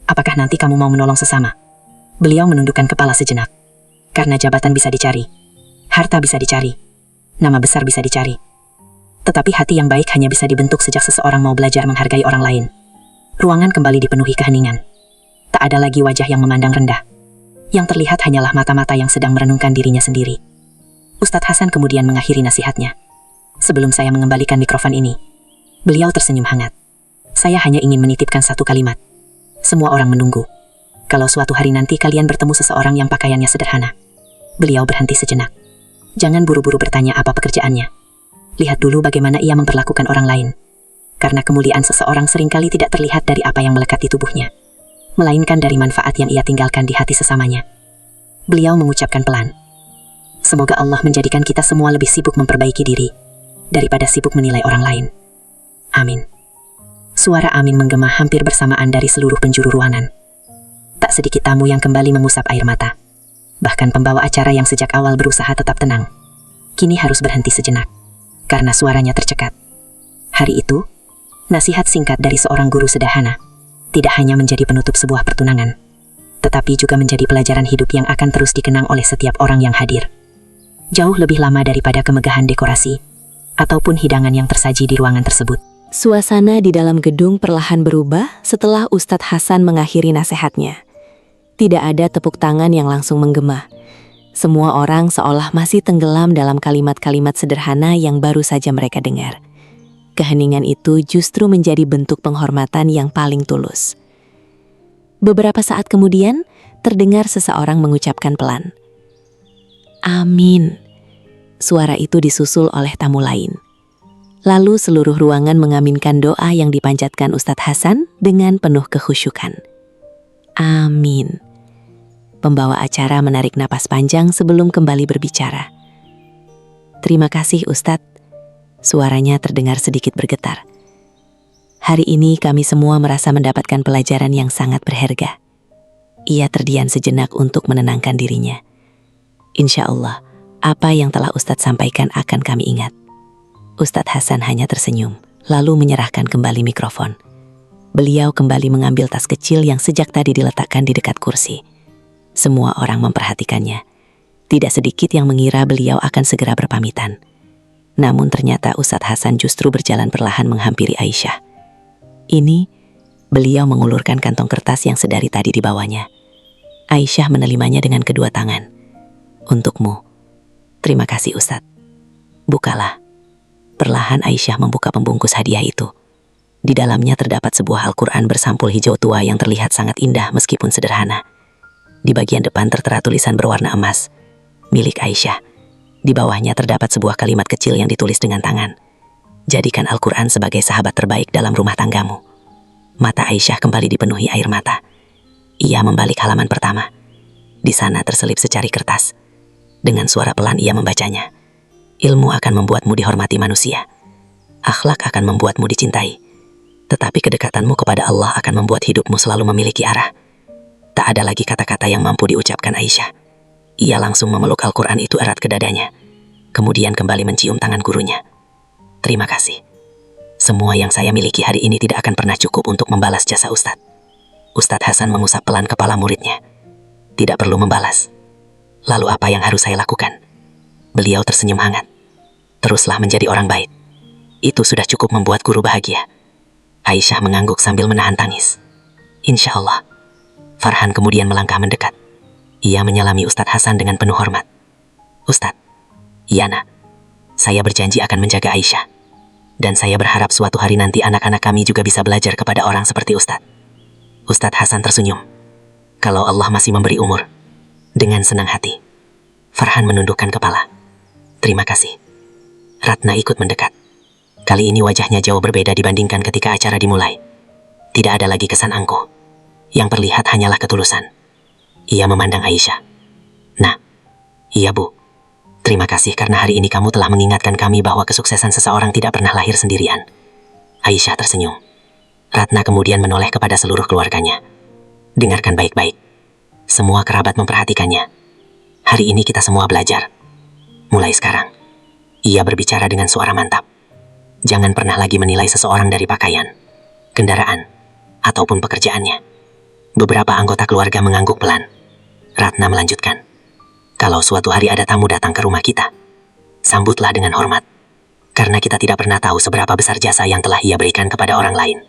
[SPEAKER 3] Apakah nanti kamu mau menolong sesama? Beliau menundukkan kepala sejenak. Karena jabatan bisa dicari, harta bisa dicari, nama besar bisa dicari. Tetapi hati yang baik hanya bisa dibentuk sejak seseorang mau belajar menghargai orang lain. Ruangan kembali dipenuhi keheningan. Tak ada lagi wajah yang memandang rendah. Yang terlihat hanyalah mata-mata yang sedang merenungkan dirinya sendiri. Ustadz Hasan kemudian mengakhiri nasihatnya. Sebelum saya mengembalikan mikrofon ini, beliau tersenyum hangat. Saya hanya ingin menitipkan satu kalimat. Semua orang menunggu. Kalau suatu hari nanti kalian bertemu seseorang yang pakaiannya sederhana. Beliau berhenti sejenak. Jangan buru-buru bertanya apa pekerjaannya. Lihat dulu bagaimana ia memperlakukan orang lain. Karena kemuliaan seseorang seringkali tidak terlihat dari apa yang melekat di tubuhnya, melainkan dari manfaat yang ia tinggalkan di hati sesamanya. Beliau mengucapkan pelan. Semoga Allah menjadikan kita semua lebih sibuk memperbaiki diri, daripada sibuk menilai orang lain. Amin. Suara amin menggema hampir bersamaan dari seluruh penjuru ruangan. Tak sedikit tamu yang kembali mengusap air mata. Bahkan pembawa acara yang sejak awal berusaha tetap tenang, kini harus berhenti sejenak, karena suaranya tercekat. Hari itu, nasihat singkat dari seorang guru sederhana tidak hanya menjadi penutup sebuah pertunangan, tetapi juga menjadi pelajaran hidup yang akan terus dikenang oleh setiap orang yang hadir. Jauh lebih lama daripada kemegahan dekorasi ataupun hidangan yang tersaji di ruangan tersebut.
[SPEAKER 2] Suasana di dalam gedung perlahan berubah setelah Ustadz Hasan mengakhiri nasihatnya. Tidak ada tepuk tangan yang langsung menggema. Semua orang seolah masih tenggelam dalam kalimat-kalimat sederhana yang baru saja mereka dengar. Keheningan itu justru menjadi bentuk penghormatan yang paling tulus. Beberapa saat kemudian, terdengar seseorang mengucapkan pelan, "Amin." Suara itu disusul oleh tamu lain. Lalu seluruh ruangan mengaminkan doa yang dipanjatkan Ustadz Hasan dengan penuh kekhusyukan. Amin. Pembawa acara menarik napas panjang sebelum kembali berbicara. Terima kasih Ustadz. Suaranya terdengar sedikit bergetar. Hari ini kami semua merasa mendapatkan pelajaran yang sangat berharga. Ia terdiam sejenak untuk menenangkan dirinya. Insya Allah, apa yang telah Ustadz sampaikan akan kami ingat. Ustadz Hasan hanya tersenyum, lalu menyerahkan kembali mikrofon. Beliau kembali mengambil tas kecil yang sejak tadi diletakkan di dekat kursi. Semua orang memperhatikannya. Tidak sedikit yang mengira beliau akan segera berpamitan. Namun ternyata Ustadz Hasan justru berjalan perlahan menghampiri Aisyah. Ini, beliau mengulurkan kantong kertas yang sedari tadi dibawanya. Aisyah menerimanya dengan kedua tangan. Untukmu. Terima kasih Ustadz. Bukalah. Perlahan Aisyah membuka pembungkus hadiah itu. Di dalamnya terdapat sebuah Al-Quran bersampul hijau tua yang terlihat sangat indah meskipun sederhana. Di bagian depan tertera tulisan berwarna emas, milik Aisyah. Di bawahnya terdapat sebuah kalimat kecil yang ditulis dengan tangan. Jadikan Al-Quran sebagai sahabat terbaik dalam rumah tanggamu. Mata Aisyah kembali dipenuhi air mata. Ia membalik halaman pertama. Di sana terselip secari kertas.
[SPEAKER 3] Dengan suara pelan ia membacanya. Ilmu akan membuatmu dihormati manusia. Akhlak akan membuatmu dicintai. Tetapi kedekatanmu kepada Allah akan membuat hidupmu selalu memiliki arah. Tak ada lagi kata-kata yang mampu diucapkan Aisyah. Ia langsung memeluk Al-Quran itu erat ke dadanya. Kemudian kembali mencium tangan gurunya. Terima kasih. Semua yang saya miliki hari ini tidak akan pernah cukup untuk membalas jasa Ustadz. Ustadz Hasan mengusap pelan kepala muridnya. Tidak perlu membalas. Lalu apa yang harus saya lakukan? Beliau tersenyum hangat. Teruslah menjadi orang baik. Itu sudah cukup membuat guru bahagia. Aisyah mengangguk sambil menahan tangis. Insya Allah. Farhan kemudian melangkah mendekat. Ia menyalami Ustadz Hasan dengan penuh hormat. Ustadz, iya nak. Saya berjanji akan menjaga Aisyah. Dan saya berharap suatu hari nanti anak-anak kami juga bisa belajar kepada orang seperti Ustadz. Ustadz Hasan tersenyum. Kalau Allah masih memberi umur. Dengan senang hati, Farhan menundukkan kepala. Terima kasih. Ratna ikut mendekat. Kali ini wajahnya jauh berbeda dibandingkan ketika acara dimulai. Tidak ada lagi kesan angkuh. Yang terlihat hanyalah ketulusan. Ia memandang Aisyah. Nah, iya Bu. Terima kasih karena hari ini kamu telah mengingatkan kami bahwa kesuksesan seseorang tidak pernah lahir sendirian. Aisyah tersenyum. Ratna kemudian menoleh kepada seluruh keluarganya. Dengarkan baik-baik. Semua kerabat memperhatikannya. Hari ini kita semua belajar. Mulai sekarang, ia berbicara dengan suara mantap. Jangan pernah lagi menilai seseorang dari pakaian, kendaraan, ataupun pekerjaannya. Beberapa anggota keluarga mengangguk pelan. Ratna melanjutkan. Kalau suatu hari ada tamu datang ke rumah kita, sambutlah dengan hormat. Karena kita tidak pernah tahu seberapa besar jasa yang telah ia berikan kepada orang lain.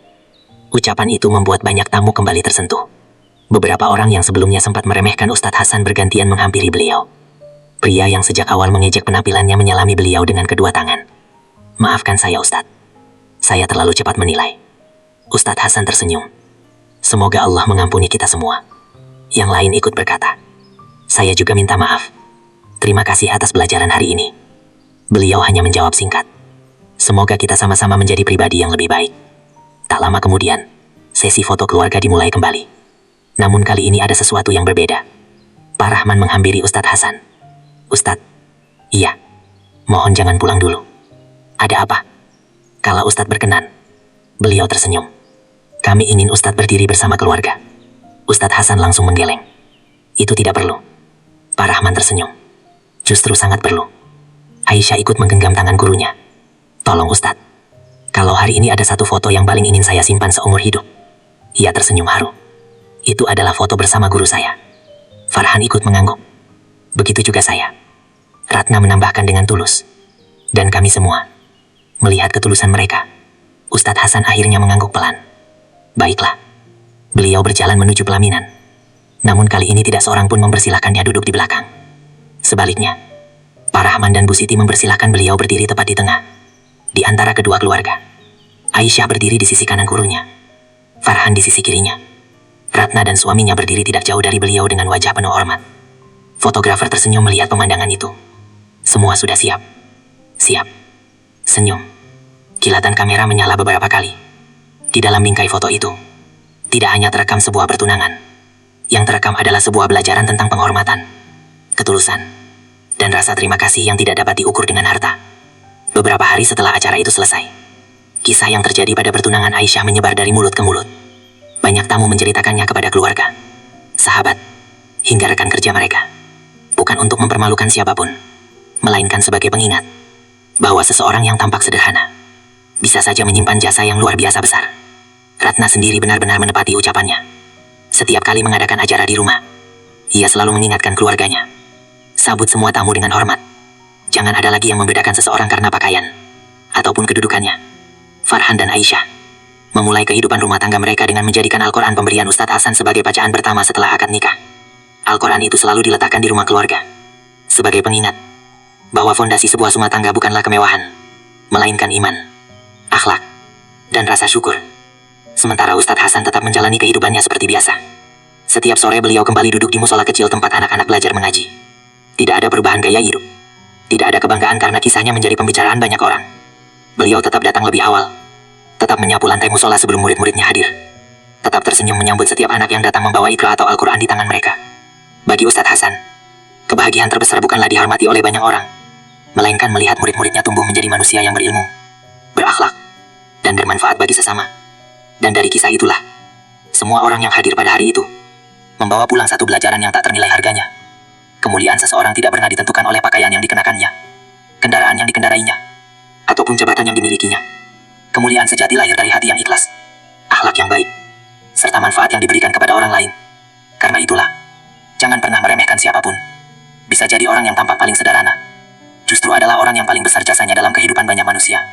[SPEAKER 3] Ucapan itu membuat banyak tamu kembali tersentuh. Beberapa orang yang sebelumnya sempat meremehkan Ustadz Hasan bergantian menghampiri beliau. Pria yang sejak awal mengejek penampilannya menyalami beliau dengan kedua tangan. Maafkan saya Ustadz. Saya terlalu cepat menilai. Ustadz Hasan tersenyum. Semoga Allah mengampuni kita semua. Yang lain ikut berkata. Saya juga minta maaf. Terima kasih atas pelajaran hari ini. Beliau hanya menjawab singkat. Semoga kita sama-sama menjadi pribadi yang lebih baik. Tak lama kemudian, sesi foto keluarga dimulai kembali. Namun kali ini ada sesuatu yang berbeda. Pak Rahman menghampiri Ustadz Hasan. Ustadz, iya, mohon jangan pulang dulu. Ada apa? Kalau Ustadz berkenan. Beliau tersenyum. Kami ingin Ustadz berdiri bersama keluarga. Ustadz Hasan langsung menggeleng. Itu tidak perlu. Pak Rahman tersenyum. Justru sangat perlu. Aisyah ikut menggenggam tangan gurunya. Tolong Ustadz. Kalau hari ini ada satu foto yang paling ingin saya simpan seumur hidup. Ia tersenyum haru. Itu adalah foto bersama guru saya. Farhan ikut mengangguk. Begitu juga saya. Ratna menambahkan dengan tulus. Dan kami semua. Melihat ketulusan mereka, Ustadz Hasan akhirnya mengangguk pelan. Baiklah. Beliau berjalan menuju pelaminan. Namun kali ini tidak seorang pun mempersilahkannya duduk di belakang. Sebaliknya, Pak Rahman dan Bu Siti mempersilahkan beliau berdiri tepat di tengah. Di antara kedua keluarga. Aisyah berdiri di sisi kanan gurunya. Farhan di sisi kirinya. Ratna dan suaminya berdiri tidak jauh dari beliau dengan wajah penuh hormat. Fotografer tersenyum melihat pemandangan itu. Semua sudah siap. Siap. Senyum. Kilatan kamera menyala beberapa kali. Di dalam bingkai foto itu, tidak hanya terekam sebuah pertunangan. Yang terekam adalah sebuah pelajaran tentang penghormatan, ketulusan, dan rasa terima kasih yang tidak dapat diukur dengan harta. Beberapa hari setelah acara itu selesai, kisah yang terjadi pada pertunangan Aisyah menyebar dari mulut ke mulut. Banyak tamu menceritakannya kepada keluarga, sahabat, hingga rekan kerja mereka. Bukan untuk mempermalukan siapapun, melainkan sebagai pengingat bahwa seseorang yang tampak sederhana bisa saja menyimpan jasa yang luar biasa besar. Ratna sendiri benar-benar menepati ucapannya. Setiap kali mengadakan acara di rumah, ia selalu mengingatkan keluarganya. Sambut semua tamu dengan hormat. Jangan ada lagi yang membedakan seseorang karena pakaian ataupun kedudukannya. Farhan dan Aisyah memulai kehidupan rumah tangga mereka dengan menjadikan Al-Quran pemberian Ustadz Hasan sebagai bacaan pertama setelah akad nikah. Al-Quran itu selalu diletakkan di rumah keluarga sebagai pengingat bahwa fondasi sebuah rumah tangga bukanlah kemewahan, melainkan iman, akhlak, dan rasa syukur. Sementara Ustadz Hasan tetap menjalani kehidupannya seperti biasa. Setiap sore beliau kembali duduk di musola kecil tempat anak-anak belajar mengaji. Tidak ada perubahan gaya hidup. Tidak ada kebanggaan karena kisahnya menjadi pembicaraan banyak orang. Beliau tetap datang lebih awal. Tetap menyapu lantai musola sebelum murid-muridnya hadir. Tetap tersenyum menyambut setiap anak yang datang membawa Iqra atau Al-Quran di tangan mereka. Bagi Ustadz Hasan,
[SPEAKER 5] Kebahagiaan terbesar bukanlah dihormati oleh banyak orang, melainkan melihat murid-muridnya tumbuh menjadi manusia yang berilmu, berakhlak, dan bermanfaat bagi sesama. Dan dari kisah itulah, semua orang yang hadir pada hari itu membawa pulang satu pelajaran yang tak ternilai harganya. Kemuliaan seseorang tidak pernah ditentukan oleh pakaian yang dikenakannya, kendaraan yang dikendarainya, ataupun jabatan yang dimilikinya. Kemuliaan sejati lahir dari hati yang ikhlas, akhlak yang baik, serta manfaat yang diberikan kepada orang lain. Karena itulah, jangan pernah meremehkan siapapun. Bisa jadi orang yang tampak paling sederhana, justru adalah orang yang paling besar jasanya dalam kehidupan banyak manusia.